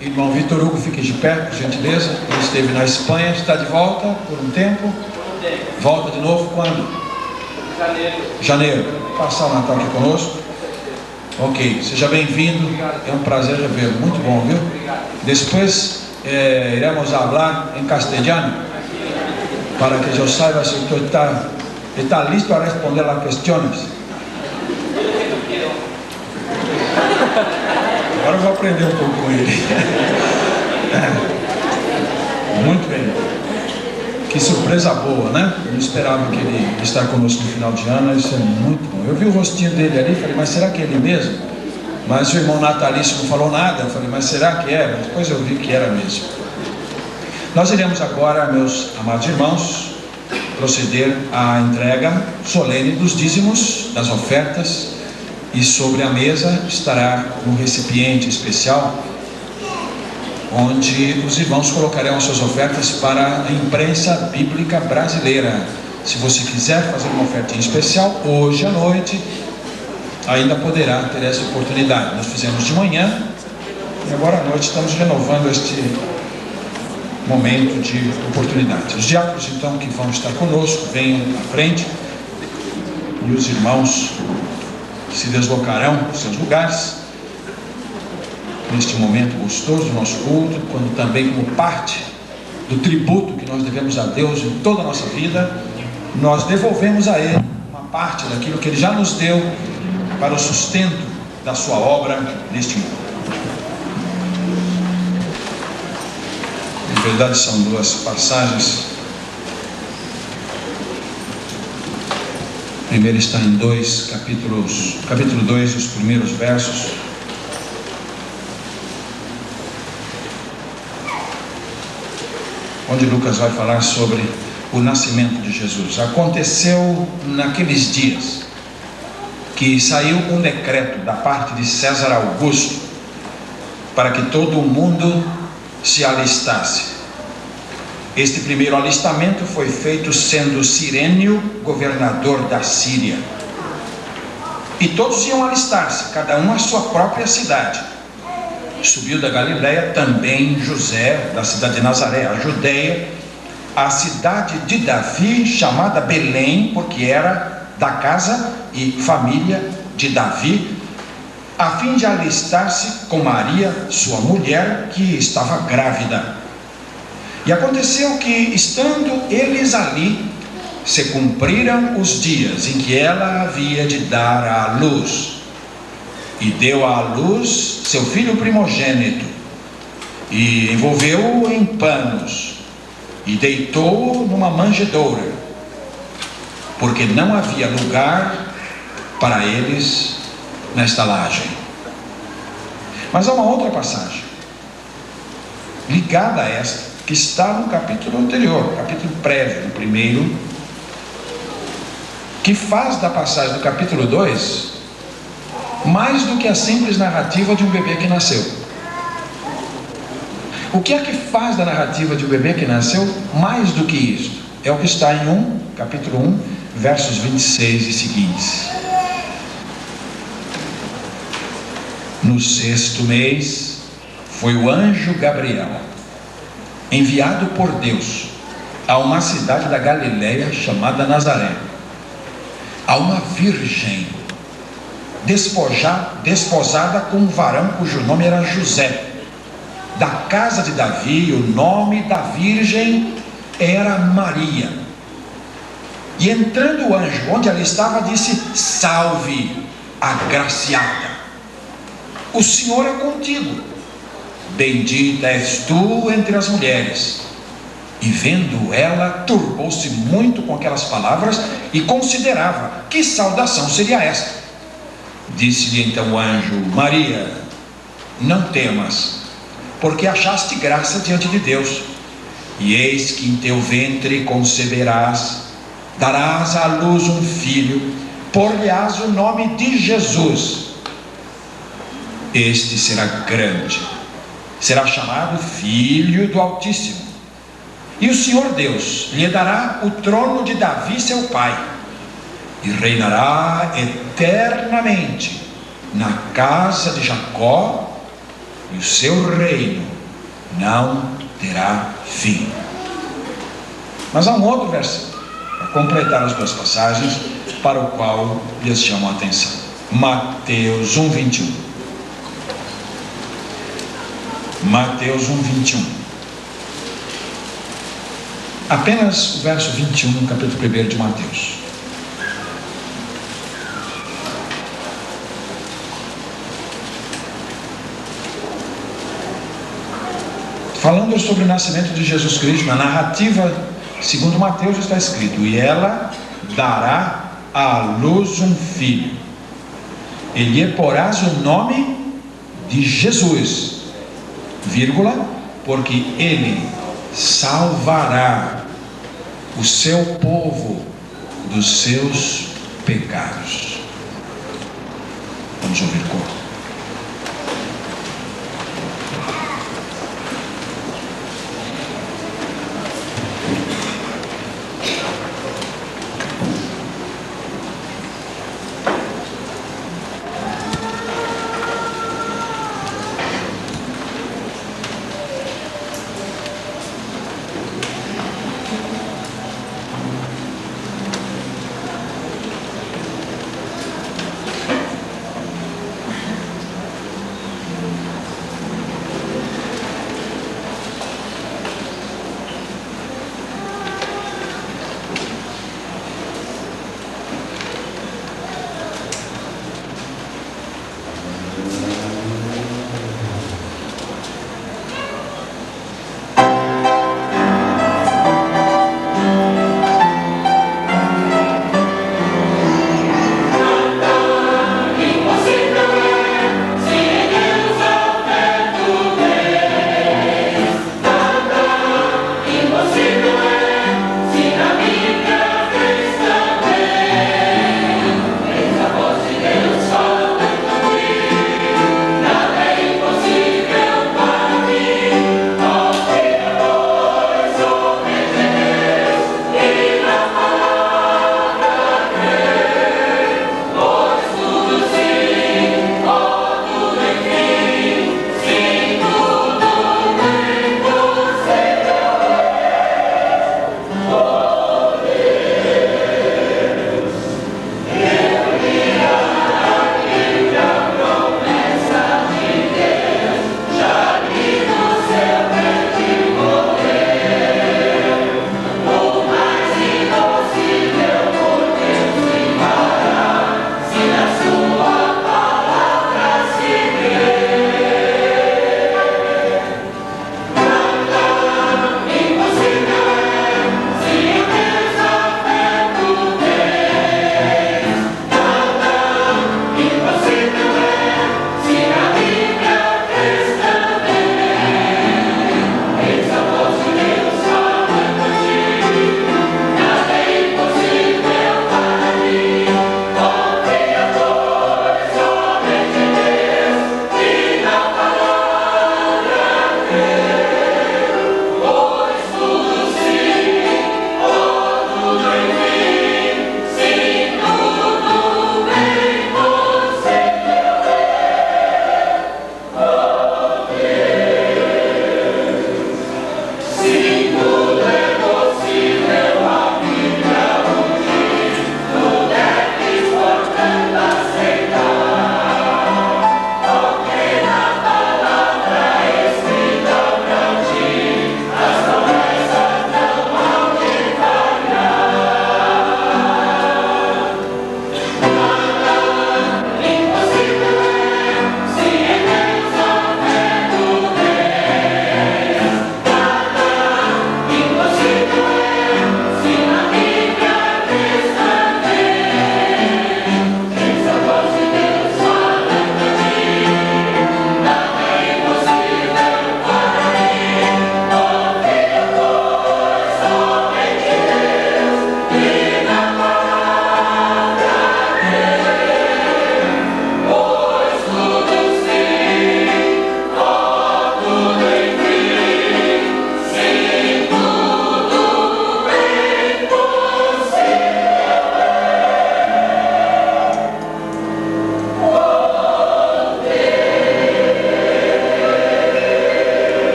Speaker 1: Irmão Vitor Hugo, fique de pé, por gentileza. Ele esteve na Espanha, está de volta por um tempo. Volta de novo quando? Janeiro. Passar o Natal aqui conosco. Ok, seja bem-vindo. É um prazer revê-lo. Muito bom, viu? Depois iremos falar em castelhano para que eu saiba se você está listo a responder as questões. Agora eu vou aprender um pouco com ele. Muito bem. Que surpresa boa, né? Eu não esperava que ele estar conosco no final de ano. Isso é muito bom. Eu vi o rostinho dele ali e falei, mas será que é ele mesmo? Mas o irmão natalício não falou nada. Eu falei, mas será que era? Depois eu vi que era mesmo. Nós iremos agora, meus amados irmãos, proceder à entrega solene dos dízimos, das ofertas, e sobre a mesa estará um recipiente especial onde os irmãos colocarão as suas ofertas para a imprensa bíblica brasileira. Se você quiser fazer uma ofertinha especial, hoje à noite ainda poderá ter essa oportunidade. Nós fizemos de manhã e agora à noite estamos renovando este momento de oportunidade. Os diáconos então que vão estar conosco, venham à frente e os irmãos se deslocarão dos seus lugares neste momento gostoso do nosso culto, quando também como parte do tributo que nós devemos a Deus em toda a nossa vida, nós devolvemos a Ele uma parte daquilo que Ele já nos deu para o sustento da sua obra neste mundo. Na verdade são duas passagens. A primeira está em capítulo 2, os primeiros versos. Onde Lucas vai falar sobre o nascimento de Jesus. Aconteceu naqueles dias que saiu um decreto da parte de César Augusto para que todo o mundo se alistasse. Este primeiro alistamento foi feito sendo Cirênio governador da Síria. E todos iam alistar-se, cada um à sua própria cidade. Subiu da Galileia também José, da cidade de Nazaré, a Judeia, a cidade de Davi, chamada Belém, porque era da casa e família de Davi, a fim de alistar-se com Maria, sua mulher, que estava grávida. E aconteceu que, estando eles ali, se cumpriram os dias em que ela havia de dar à luz. E deu à luz seu filho primogênito, e envolveu-o em panos, e deitou-o numa manjedoura, porque não havia lugar para eles na estalagem. Mas há uma outra passagem, ligada a esta, que está no capítulo anterior, capítulo prévio, no primeiro, que faz da passagem do capítulo 2 mais do que a simples narrativa de um bebê que nasceu. O que é que faz da narrativa de um bebê que nasceu mais do que isto? É o que está em capítulo 1, versos 26 e seguintes. No 6º mês, foi o anjo Gabriel, enviado por Deus a uma cidade da Galileia chamada Nazaré, a uma virgem desposada com um varão cujo nome era José, da casa de Davi. O nome da virgem era Maria. E entrando o anjo onde ela estava, disse: salve, agraciada, o Senhor é contigo, bendita és tu entre as mulheres. E vendo ela, turbou-se muito com aquelas palavras e considerava que saudação seria esta. Disse-lhe então o anjo: Maria, não temas, porque achaste graça diante de Deus. E eis que em teu ventre conceberás, darás à luz um filho, por-lhe-ás o nome de Jesus. Este será grande, será chamado Filho do Altíssimo. E o Senhor Deus lhe dará o trono de Davi seu pai, e reinará eternamente na casa de Jacó, e o seu reino não terá fim. Mas há um outro versículo completar as duas passagens para o qual lhes chamo a atenção. Mateus 1:21. Mateus 1:21. Apenas o verso 21 no capítulo 1 de Mateus. Falando sobre o nascimento de Jesus Cristo, na narrativa, segundo Mateus, está escrito: e ela dará à luz um filho, e lhe porás o nome de Jesus, vírgula, porque ele salvará o seu povo dos seus pecados. Vamos ouvir como.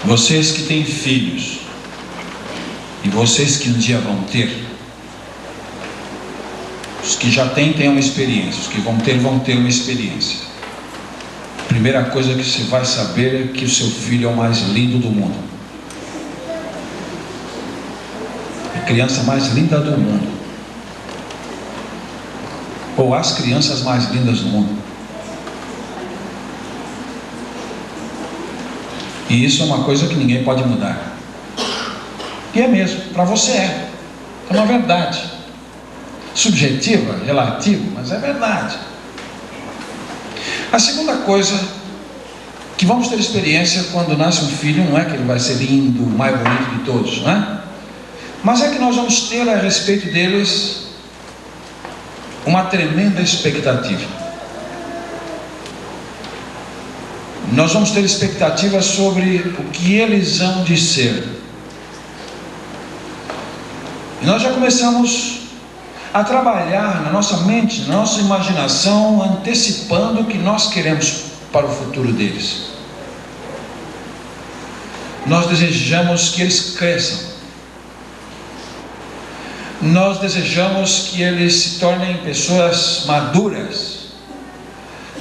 Speaker 1: Vocês que têm filhos, e vocês que um dia vão ter, os que já têm uma experiência, os que vão ter uma experiência. A primeira coisa que você vai saber é que o seu filho é o mais lindo do mundo. A criança mais linda do mundo. Ou as crianças mais lindas do mundo. E isso é uma coisa que ninguém pode mudar. E é mesmo, para você é uma verdade. Subjetiva, relativa, mas é verdade. A segunda coisa que vamos ter experiência quando nasce um filho, não é que ele vai ser lindo, o mais bonito de todos, não é? Mas é que nós vamos ter a respeito deles uma tremenda expectativa. Nós vamos ter expectativa sobre o que eles hão de ser. E nós já começamos a trabalhar na nossa mente, na nossa imaginação, antecipando o que nós queremos para o futuro deles. Nós desejamos que eles cresçam. Nós desejamos que eles se tornem pessoas maduras.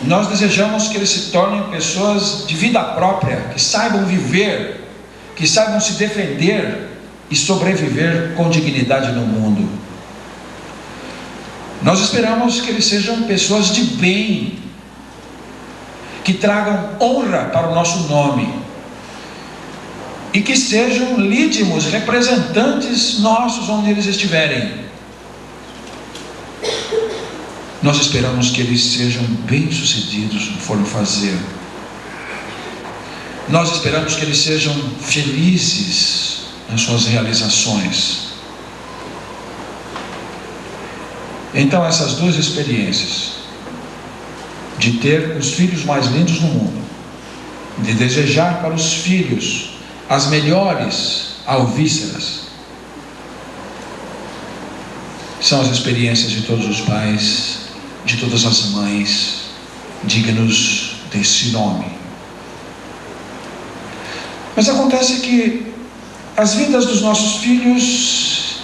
Speaker 1: Nós desejamos que eles se tornem pessoas de vida própria, que saibam viver, que saibam se defender e sobreviver com dignidade no mundo. Nós esperamos que eles sejam pessoas de bem, que tragam honra para o nosso nome e que sejam lídimos representantes nossos onde eles estiverem. Nós esperamos que eles sejam bem-sucedidos no que forem fazer. Nós esperamos que eles sejam felizes nas suas realizações. Então, essas duas experiências, de ter os filhos mais lindos do mundo, de desejar para os filhos as melhores alvíceras, são as experiências de todos os pais, de todas as mães, dignos desse nome. Mas acontece que as vidas dos nossos filhos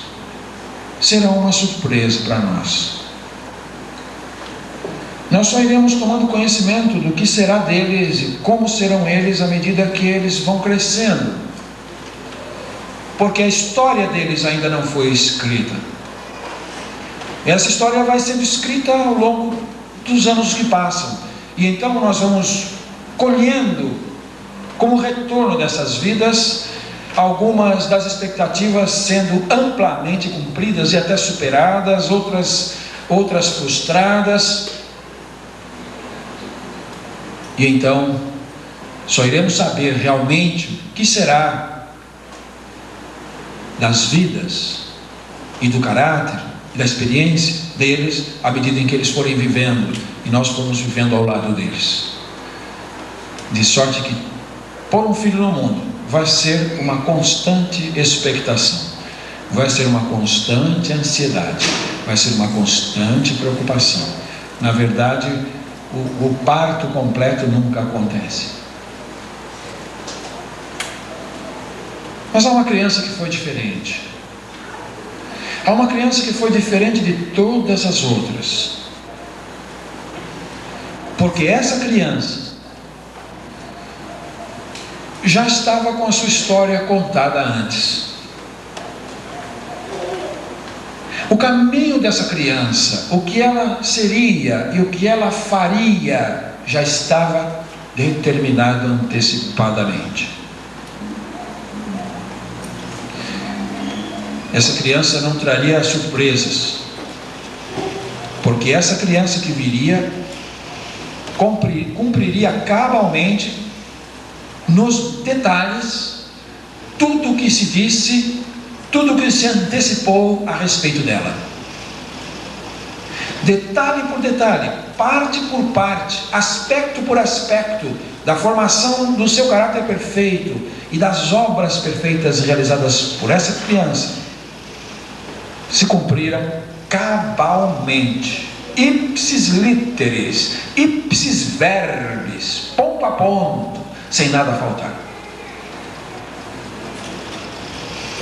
Speaker 1: serão uma surpresa para nós. Nós só iremos tomando conhecimento do que será deles e como serão eles à medida que eles vão crescendo, porque a história deles ainda não foi escrita. Essa história vai sendo escrita ao longo dos anos que passam, e então nós vamos colhendo como retorno dessas vidas algumas das expectativas sendo amplamente cumpridas e até superadas, outras frustradas. E então só iremos saber realmente o que será das vidas e do caráter e da experiência deles à medida em que eles forem vivendo e nós formos vivendo ao lado deles. De sorte que pôr um filho no mundo vai ser uma constante expectação, vai ser uma constante ansiedade, vai ser uma constante preocupação. Na verdade, o parto completo nunca acontece. Mas há uma criança que foi diferente. Há uma criança que foi diferente de todas as outras. Porque essa criança já estava com a sua história contada antes. O caminho dessa criança, o que ela seria e o que ela faria, já estava determinado antecipadamente. Essa criança não traria surpresas, porque essa criança que viria cumpriria cabalmente, nos detalhes, tudo o que se disse, tudo o que se antecipou a respeito dela. Detalhe por detalhe, parte por parte, aspecto por aspecto, da formação do seu caráter perfeito e das obras perfeitas realizadas por essa criança, se cumpriram cabalmente, ipsis literis, ipsis verbis, ponto a ponto, sem nada faltar.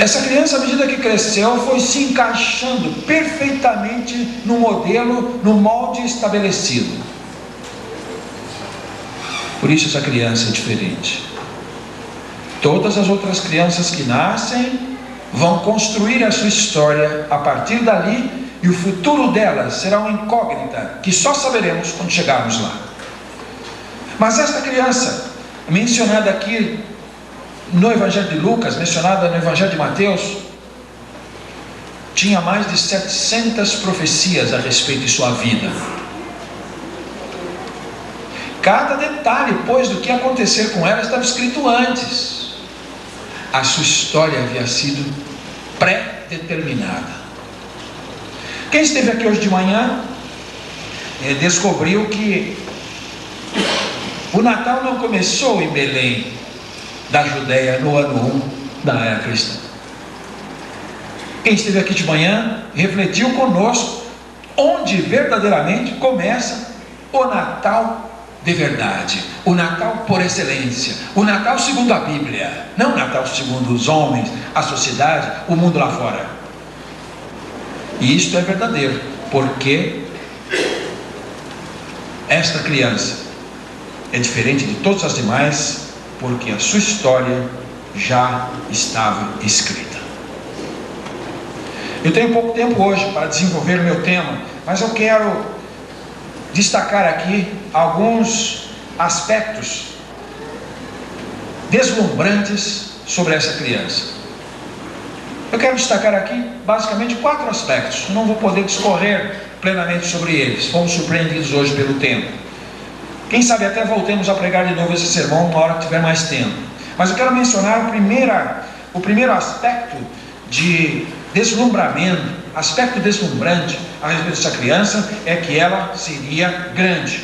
Speaker 1: Essa criança, à medida que cresceu, foi se encaixando perfeitamente no modelo, no molde estabelecido. Por isso essa criança é diferente. Todas as outras crianças que nascem vão construir a sua história a partir dali, e o futuro delas será uma incógnita que só saberemos quando chegarmos lá. Mas esta criança, mencionada aqui no Evangelho de Lucas, mencionada no Evangelho de Mateus, tinha mais de 700 profecias a respeito de sua vida. Cada detalhe, pois, do que ia acontecer com ela estava escrito antes. A sua história havia sido pré-determinada. Quem esteve aqui hoje de manhã descobriu que o Natal não começou em Belém, da Judéia, no ano 1 da era cristã. Quem esteve aqui de manhã refletiu conosco onde verdadeiramente começa o Natal de verdade, o Natal por excelência, o Natal segundo a Bíblia, não o Natal segundo os homens, a sociedade, o mundo lá fora. E isto é verdadeiro, porque esta criança é diferente de todas as demais, porque a sua história já estava escrita. Eu tenho pouco tempo hoje para desenvolver o meu tema, mas eu quero destacar aqui alguns aspectos deslumbrantes sobre essa criança. Eu quero destacar aqui basicamente 4 aspectos. Não vou poder discorrer plenamente sobre eles, fomos surpreendidos hoje pelo tempo. Quem sabe até voltemos a pregar de novo esse sermão na hora que tiver mais tempo. Mas eu quero mencionar o primeiro aspecto de deslumbramento, aspecto deslumbrante a respeito dessa criança, é que ela seria grande.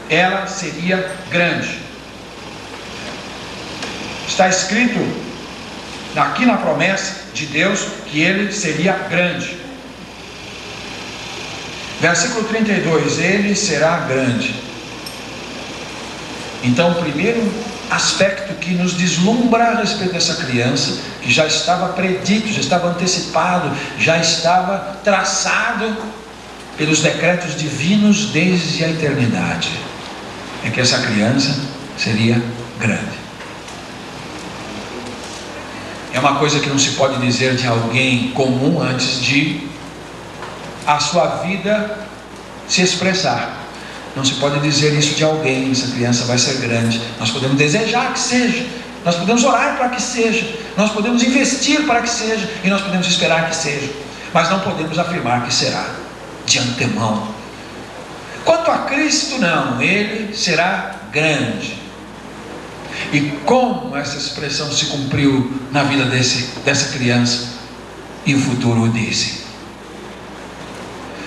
Speaker 1: Ela seria grande. Está escrito aqui na promessa de Deus que ele seria grande. Versículo 32, ele será grande. Então, o primeiro aspecto que nos deslumbra a respeito dessa criança, que já estava predito, já estava antecipado, já estava traçado pelos decretos divinos desde a eternidade, é que essa criança seria grande. É uma coisa que não se pode dizer de alguém comum antes de a sua vida se expressar. Não se pode dizer isso de alguém, essa criança vai ser grande. Nós podemos desejar que seja, nós podemos orar para que seja, nós podemos investir para que seja, e nós podemos esperar que seja, mas não podemos afirmar que será de antemão. Quanto a Cristo, não, ele será grande. E como essa expressão se cumpriu na vida dessa criança, e o futuro o disse.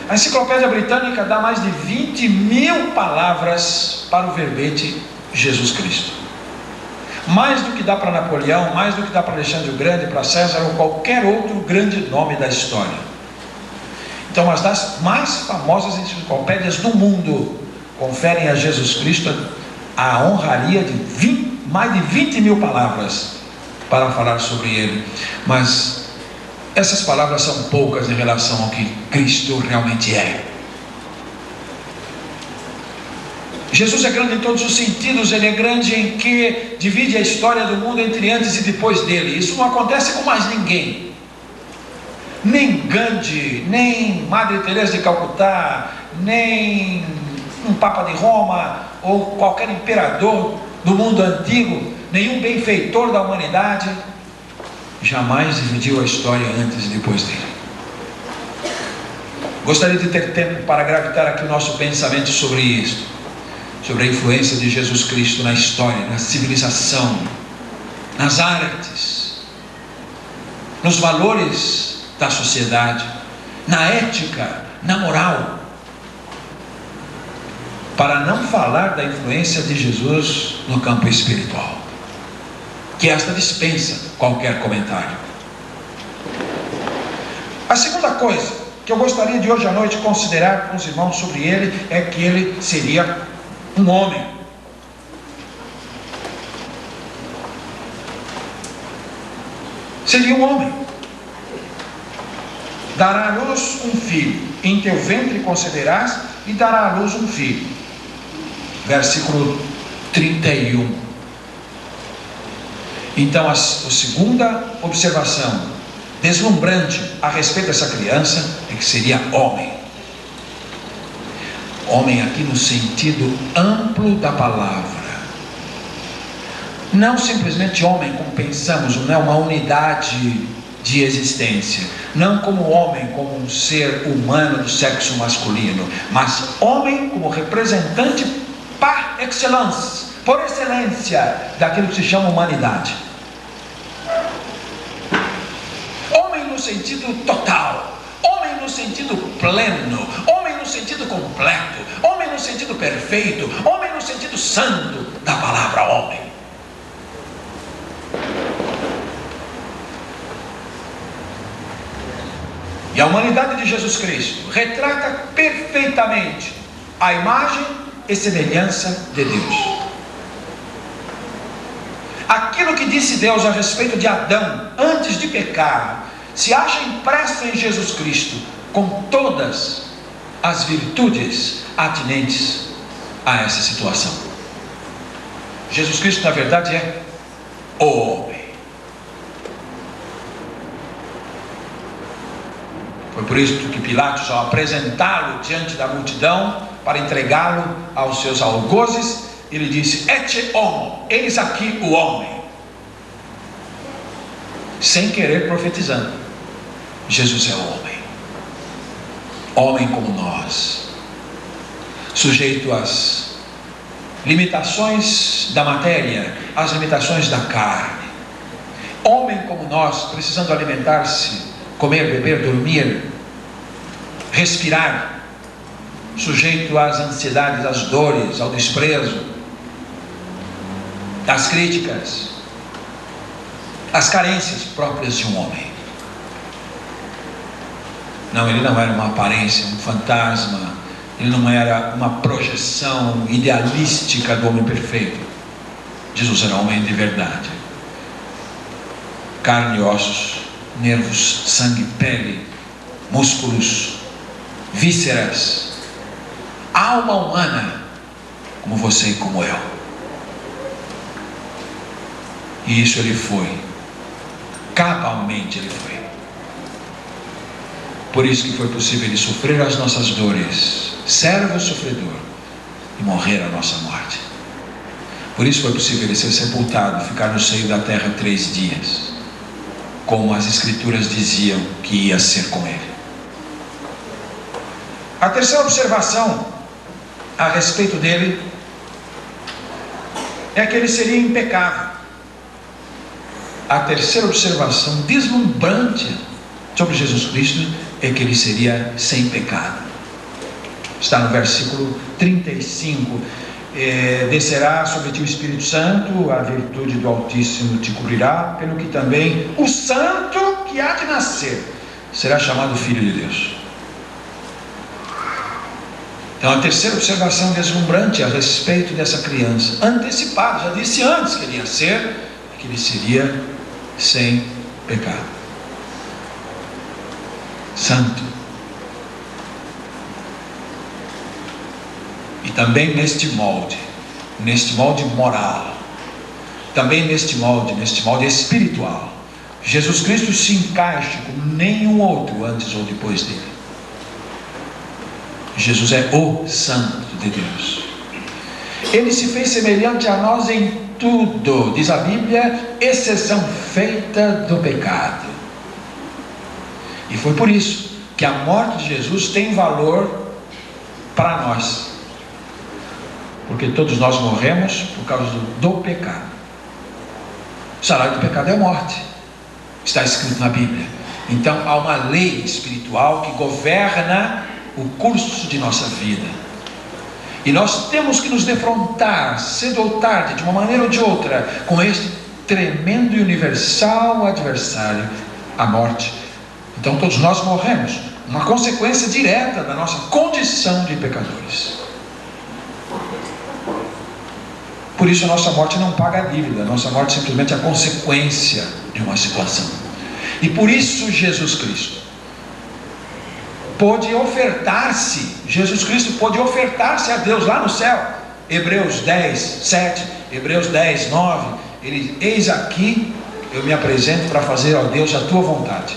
Speaker 1: A Enciclopédia Britânica dá mais de 20.000 palavras para o verbete Jesus Cristo. Mais do que dá para Napoleão, mais do que dá para Alexandre o Grande, para César ou qualquer outro grande nome da história. Então, uma das mais famosas enciclopédias do mundo conferem a Jesus Cristo a honraria de mais de 20.000 palavras para falar sobre ele. Mas essas palavras são poucas em relação ao que Cristo realmente é. Jesus é grande em todos os sentidos. Ele é grande em que divide a história do mundo entre antes e depois dele. Isso não acontece com mais ninguém. Nem Gandhi, nem Madre Teresa de Calcutá, nem um Papa de Roma, ou qualquer imperador do mundo antigo, nenhum benfeitor da humanidade jamais dividiu a história antes e depois dele. Gostaria de ter tempo para gravitar aqui o nosso pensamento sobre isso, sobre a influência de Jesus Cristo na história, na civilização, nas artes, nos valores da sociedade, na ética, na moral, para não falar da influência de Jesus no campo espiritual, que esta dispensa qualquer comentário. A segunda coisa que eu gostaria de hoje à noite considerar com os irmãos sobre ele é que ele seria um homem. seria um homem. Dará à luz um filho, em teu ventre conceberás e dará à luz um filho. Versículo 31. Então a segunda observação deslumbrante a respeito dessa criança é que seria homem. Homem aqui no sentido amplo da palavra. Não simplesmente homem como pensamos, não é uma unidade de existência. Não como homem, como um ser humano do sexo masculino, mas homem como representante par excellence, por excelência, daquilo que se chama humanidade. Homem no sentido total, homem no sentido pleno, homem no sentido completo, homem no sentido perfeito, homem no sentido santo da palavra homem. E a humanidade de Jesus Cristo retrata perfeitamente a imagem e semelhança de Deus. Aquilo que disse Deus a respeito de Adão antes de pecar se acha impresso em Jesus Cristo, com todas as virtudes atinentes a essa situação. Jesus Cristo, na verdade, é o homem. Foi por isso que Pilatos, ao apresentá-lo diante da multidão para entregá-lo aos seus algozes, ele disse: Ecce homo, eis aqui o homem. Sem querer profetizando, Jesus é o homem. Homem como nós, sujeito às limitações da matéria, às limitações da carne. Homem como nós, precisando alimentar-se, comer, beber, dormir, respirar, sujeito às ansiedades, às dores, ao desprezo, às críticas, às carências próprias de um homem. Não, ele não era uma aparência, um fantasma, ele não era uma projeção idealística do homem perfeito. Jesus era homem de verdade, carne e ossos, nervos, sangue, pele, músculos, vísceras, alma humana, como você e como eu. E isso ele foi, cabalmente ele foi. Por isso que foi possível ele sofrer as nossas dores, servo sofredor, e morrer a nossa morte. Por isso foi possível ele ser sepultado, ficar no seio da terra 3 dias, como as escrituras diziam que ia ser com ele. A terceira observação a respeito dele é que ele seria impecável. A terceira observação deslumbrante sobre Jesus Cristo é que ele seria sem pecado. Está no versículo 35. Descerá sobre ti o Espírito Santo, a virtude do Altíssimo te cobrirá, pelo que também o santo que há de nascer será chamado Filho de Deus. Então a terceira observação deslumbrante a respeito dessa criança, antecipada, já disse antes que ele ia ser, que ele seria sem pecado, santo. E também neste molde moral, também neste molde espiritual, Jesus Cristo se encaixa como nenhum outro antes ou depois dele. Jesus é o Santo de Deus. Ele se fez semelhante a nós em tudo, diz a Bíblia, exceção feita do pecado. E foi por isso que a morte de Jesus tem valor para nós, porque todos nós morremos por causa do pecado. O salário do pecado é a morte, está escrito na Bíblia. Então há uma lei espiritual que governa o curso de nossa vida, e nós temos que nos defrontar cedo ou tarde, de uma maneira ou de outra, com este tremendo e universal adversário, a morte. Então todos nós morremos, uma consequência direta da nossa condição de pecadores. Por isso a nossa morte não paga a dívida, a nossa morte simplesmente é a consequência de uma situação. E por isso Jesus Cristo pôde ofertar-se, Jesus Cristo pôde ofertar-se a Deus lá no céu. Hebreus 10, 7, Hebreus 10, 9, ele, eis aqui, eu me apresento para fazer, ó Deus, a tua vontade.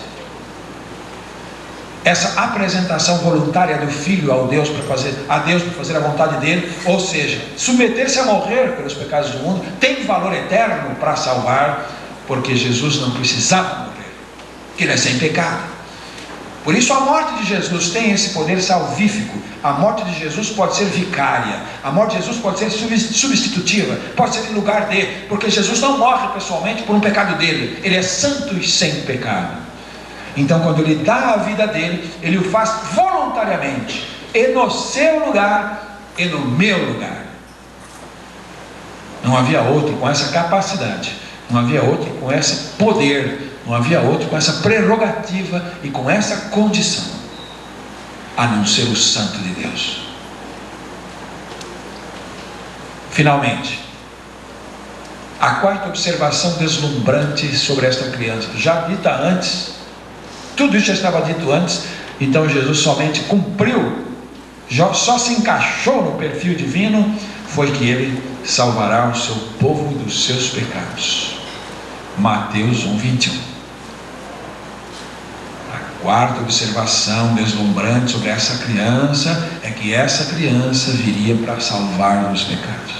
Speaker 1: Essa apresentação voluntária do Filho ao Deus para fazer, a Deus para fazer a vontade dele, ou seja, submeter-se a morrer pelos pecados do mundo, tem valor eterno para salvar, porque Jesus não precisava morrer, ele é sem pecado. Por isso a morte de Jesus tem esse poder salvífico. A morte de Jesus pode ser vicária, a morte de Jesus pode ser substitutiva, pode ser em lugar dele, porque Jesus não morre pessoalmente por um pecado dele, ele é santo e sem pecado. Então quando ele dá a vida dele, ele o faz voluntariamente, e no seu lugar e no meu lugar. Não havia outro com essa capacidade, não havia outro com esse poder, não havia outro com essa prerrogativa e com essa condição, a não ser o Santo de Deus. Finalmente, a quarta observação deslumbrante sobre esta criança, já dita antes, tudo isso já estava dito antes, então Jesus somente cumpriu, só se encaixou no perfil divino, foi que ele salvará o seu povo dos seus pecados. Mateus 1, 21. A quarta observação deslumbrante sobre essa criança é que essa criança viria para salvar os pecados.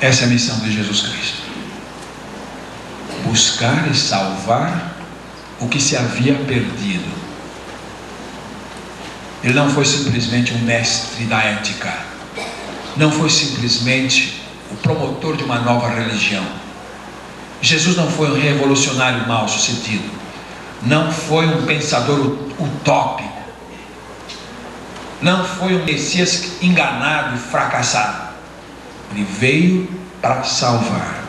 Speaker 1: Essa é a missão de Jesus Cristo: buscar e salvar o que se havia perdido. Ele não foi simplesmente um mestre da ética, não foi simplesmente o promotor de uma nova religião. Jesus não foi um revolucionário mal sucedido, não foi um pensador utópico, não foi um Messias enganado e fracassado. Ele veio para salvar.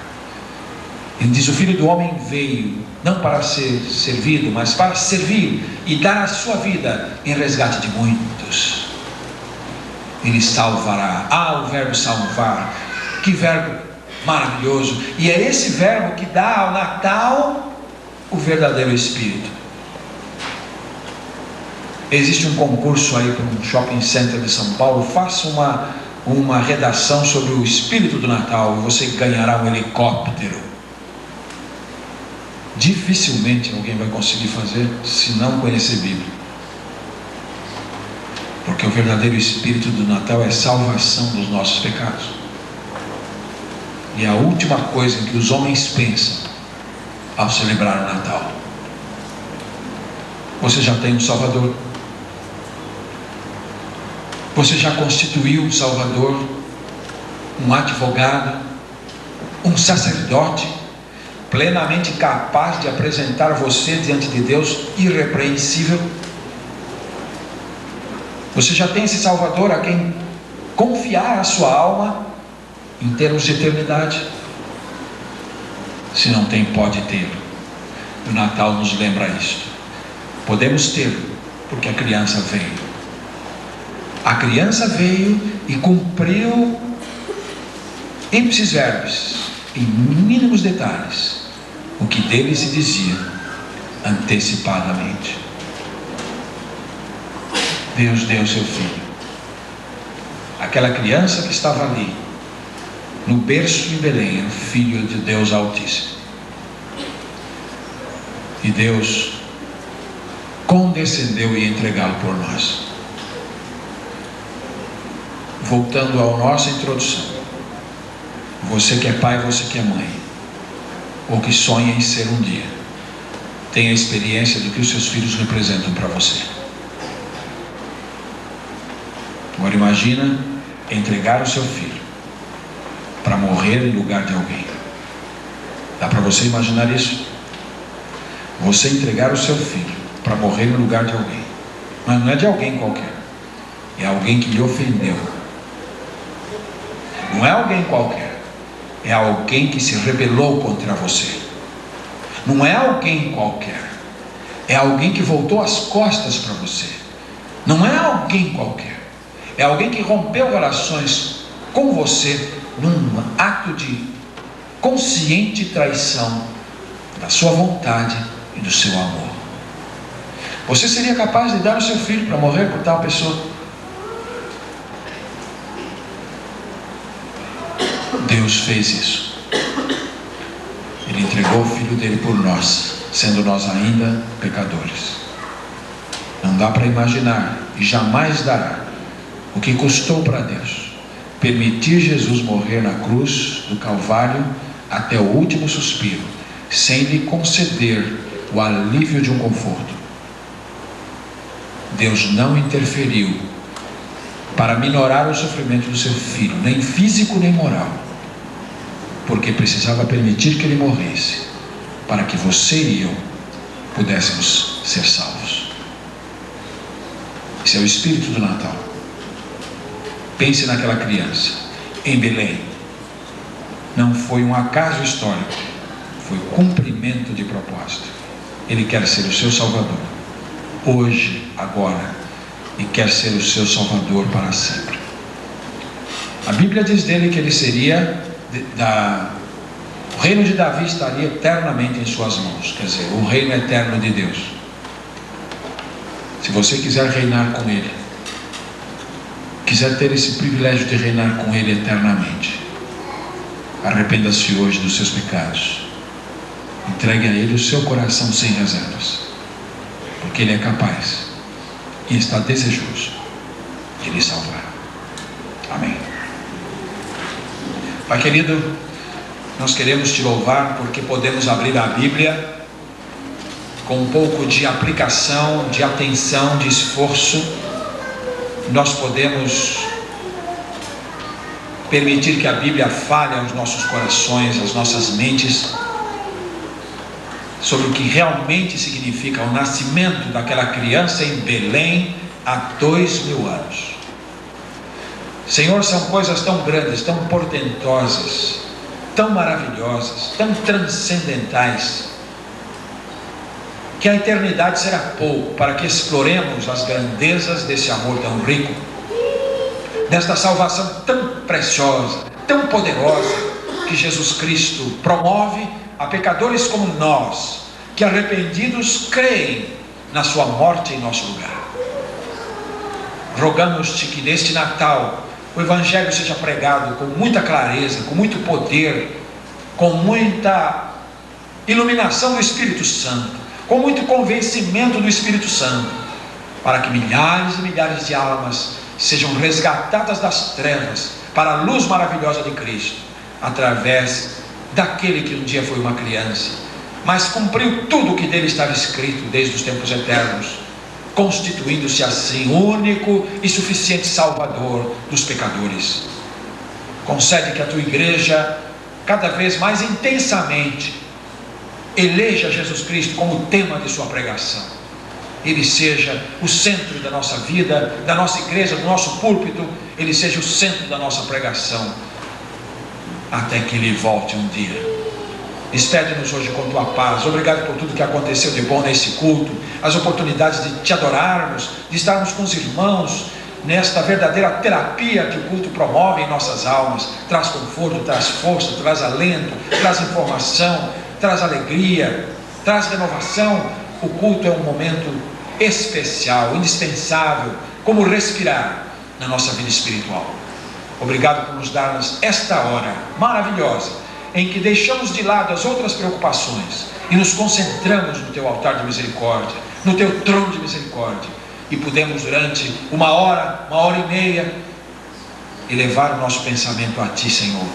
Speaker 1: Ele diz: o Filho do Homem veio não para ser servido, mas para servir e dar a sua vida em resgate de muitos. Ele salvará. O verbo salvar, que verbo maravilhoso! E é esse verbo que dá ao Natal o verdadeiro Espírito. Existe um concurso aí para um shopping center de São Paulo. Faça uma redação sobre o Espírito do Natal e você ganhará um helicóptero. Dificilmente alguém vai conseguir fazer se não conhecer Bíblia, porque o verdadeiro Espírito do Natal é salvação dos nossos pecados. E a última coisa em que os homens pensam ao celebrar o Natal: você já tem um Salvador, você já constituiu um Salvador, um advogado, um sacerdote plenamente capaz de apresentar você diante de Deus irrepreensível. Você já tem esse Salvador a quem confiar a sua alma em termos de eternidade. Se não tem, pode ter. O Natal nos lembra isto. Podemos ter, porque a criança veio. A criança veio e cumpriu ipsis verbis, em mínimos detalhes, o que dele se dizia antecipadamente. Deus deu seu Filho. Aquela criança que estava ali no berço de Belém era o Filho de Deus Altíssimo. E Deus condescendeu em entregá-lo por nós. Voltando à nossa introdução, você que é pai, você que é mãe, ou que sonha em ser um dia, tenha a experiência do que os seus filhos representam para você. Agora imagina entregar o seu filho para morrer em lugar de alguém. Dá para você imaginar isso? Você entregar o seu filho para morrer em lugar de alguém, mas não é de alguém qualquer, é alguém que lhe ofendeu. Não é alguém qualquer, é alguém que se rebelou contra você. Não é alguém qualquer, é alguém que voltou as costas para você. Não é alguém qualquer, é alguém que rompeu relações com você num ato de consciente traição da sua vontade e do seu amor. Você seria capaz de dar o seu filho para morrer por tal pessoa? Deus fez isso. Ele entregou o filho dele por nós, sendo nós ainda pecadores. Não dá para imaginar, e jamais dará, o que custou para Deus permitir Jesus morrer na cruz do Calvário até o último suspiro, sem lhe conceder o alívio de um conforto. Deus não interferiu para minorar o sofrimento do seu filho, nem físico nem moral, porque precisava permitir que ele morresse, para que você e eu pudéssemos ser salvos. Esse é o espírito do Natal. Pense naquela criança em Belém. Não foi um acaso histórico, foi cumprimento de propósito. Ele quer ser o seu Salvador, hoje, agora, e quer ser o seu Salvador para sempre. A Bíblia diz dele que ele seria o reino de Davi estaria eternamente em suas mãos, quer dizer, o reino eterno de Deus. Se você quiser reinar com ele, quiser ter esse privilégio de reinar com ele eternamente, arrependa-se hoje dos seus pecados, entregue a ele o seu coração sem reservas, porque ele é capaz e está desejoso de lhe salvar. Amém. Pai querido, nós queremos te louvar porque podemos abrir a Bíblia com um pouco de aplicação, de atenção, de esforço. Nós podemos permitir que a Bíblia fale aos nossos corações, às nossas mentes, sobre o que realmente significa o nascimento daquela criança em Belém há 2000 anos. Senhor, são coisas tão grandes, tão portentosas, tão maravilhosas, tão transcendentais, que a eternidade será pouco para que exploremos as grandezas desse amor tão rico, desta salvação tão preciosa, tão poderosa, que Jesus Cristo promove a pecadores como nós, que arrependidos creem na sua morte em nosso lugar. Rogamos-te que neste Natal o Evangelho seja pregado com muita clareza, com muito poder, com muita iluminação do Espírito Santo, com muito convencimento do Espírito Santo, para que milhares e milhares de almas sejam resgatadas das trevas para a luz maravilhosa de Cristo, através daquele que um dia foi uma criança, mas cumpriu tudo o que dele estava escrito desde os tempos eternos, constituindo-se assim único e suficiente Salvador dos pecadores. Concede que a tua igreja cada vez mais intensamente eleja Jesus Cristo como tema de sua pregação. Ele seja o centro da nossa vida, da nossa igreja, do nosso púlpito. Ele seja o centro da nossa pregação, até que Ele volte um dia. Despede-nos hoje com tua paz. Obrigado por tudo que aconteceu de bom nesse culto, as oportunidades de te adorarmos, de estarmos com os irmãos nesta verdadeira terapia que o culto promove em nossas almas. Traz conforto, traz força, traz alento, traz informação, traz alegria, traz renovação. O culto é um momento especial, indispensável, como respirar na nossa vida espiritual. Obrigado por nos dar esta hora maravilhosa, em que deixamos de lado as outras preocupações e nos concentramos no teu altar de misericórdia, no teu trono de misericórdia, e pudemos durante uma hora e meia, elevar o nosso pensamento a ti, Senhor,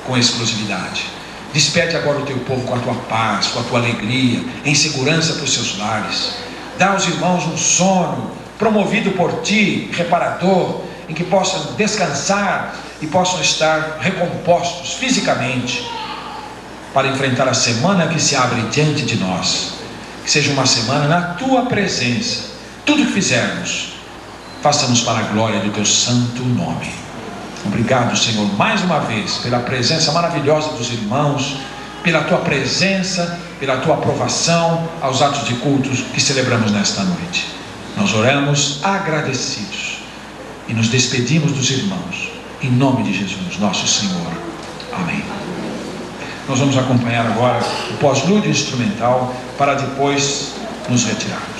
Speaker 1: com exclusividade. Despede agora o teu povo com a tua paz, com a tua alegria, em segurança para os seus lares. Dá aos irmãos um sono promovido por ti, reparador, em que possam descansar e possam estar recompostos fisicamente para enfrentar a semana que se abre diante de nós. Que seja uma semana na tua presença. Tudo que fizermos, façamos para a glória do teu santo nome. Obrigado, Senhor, mais uma vez, pela presença maravilhosa dos irmãos, pela tua presença, pela tua aprovação aos atos de cultos que celebramos nesta noite. Nós oramos agradecidos e nos despedimos dos irmãos, em nome de Jesus, nosso Senhor. Amém. Nós vamos acompanhar agora o pós-lúdio instrumental para depois nos retirar.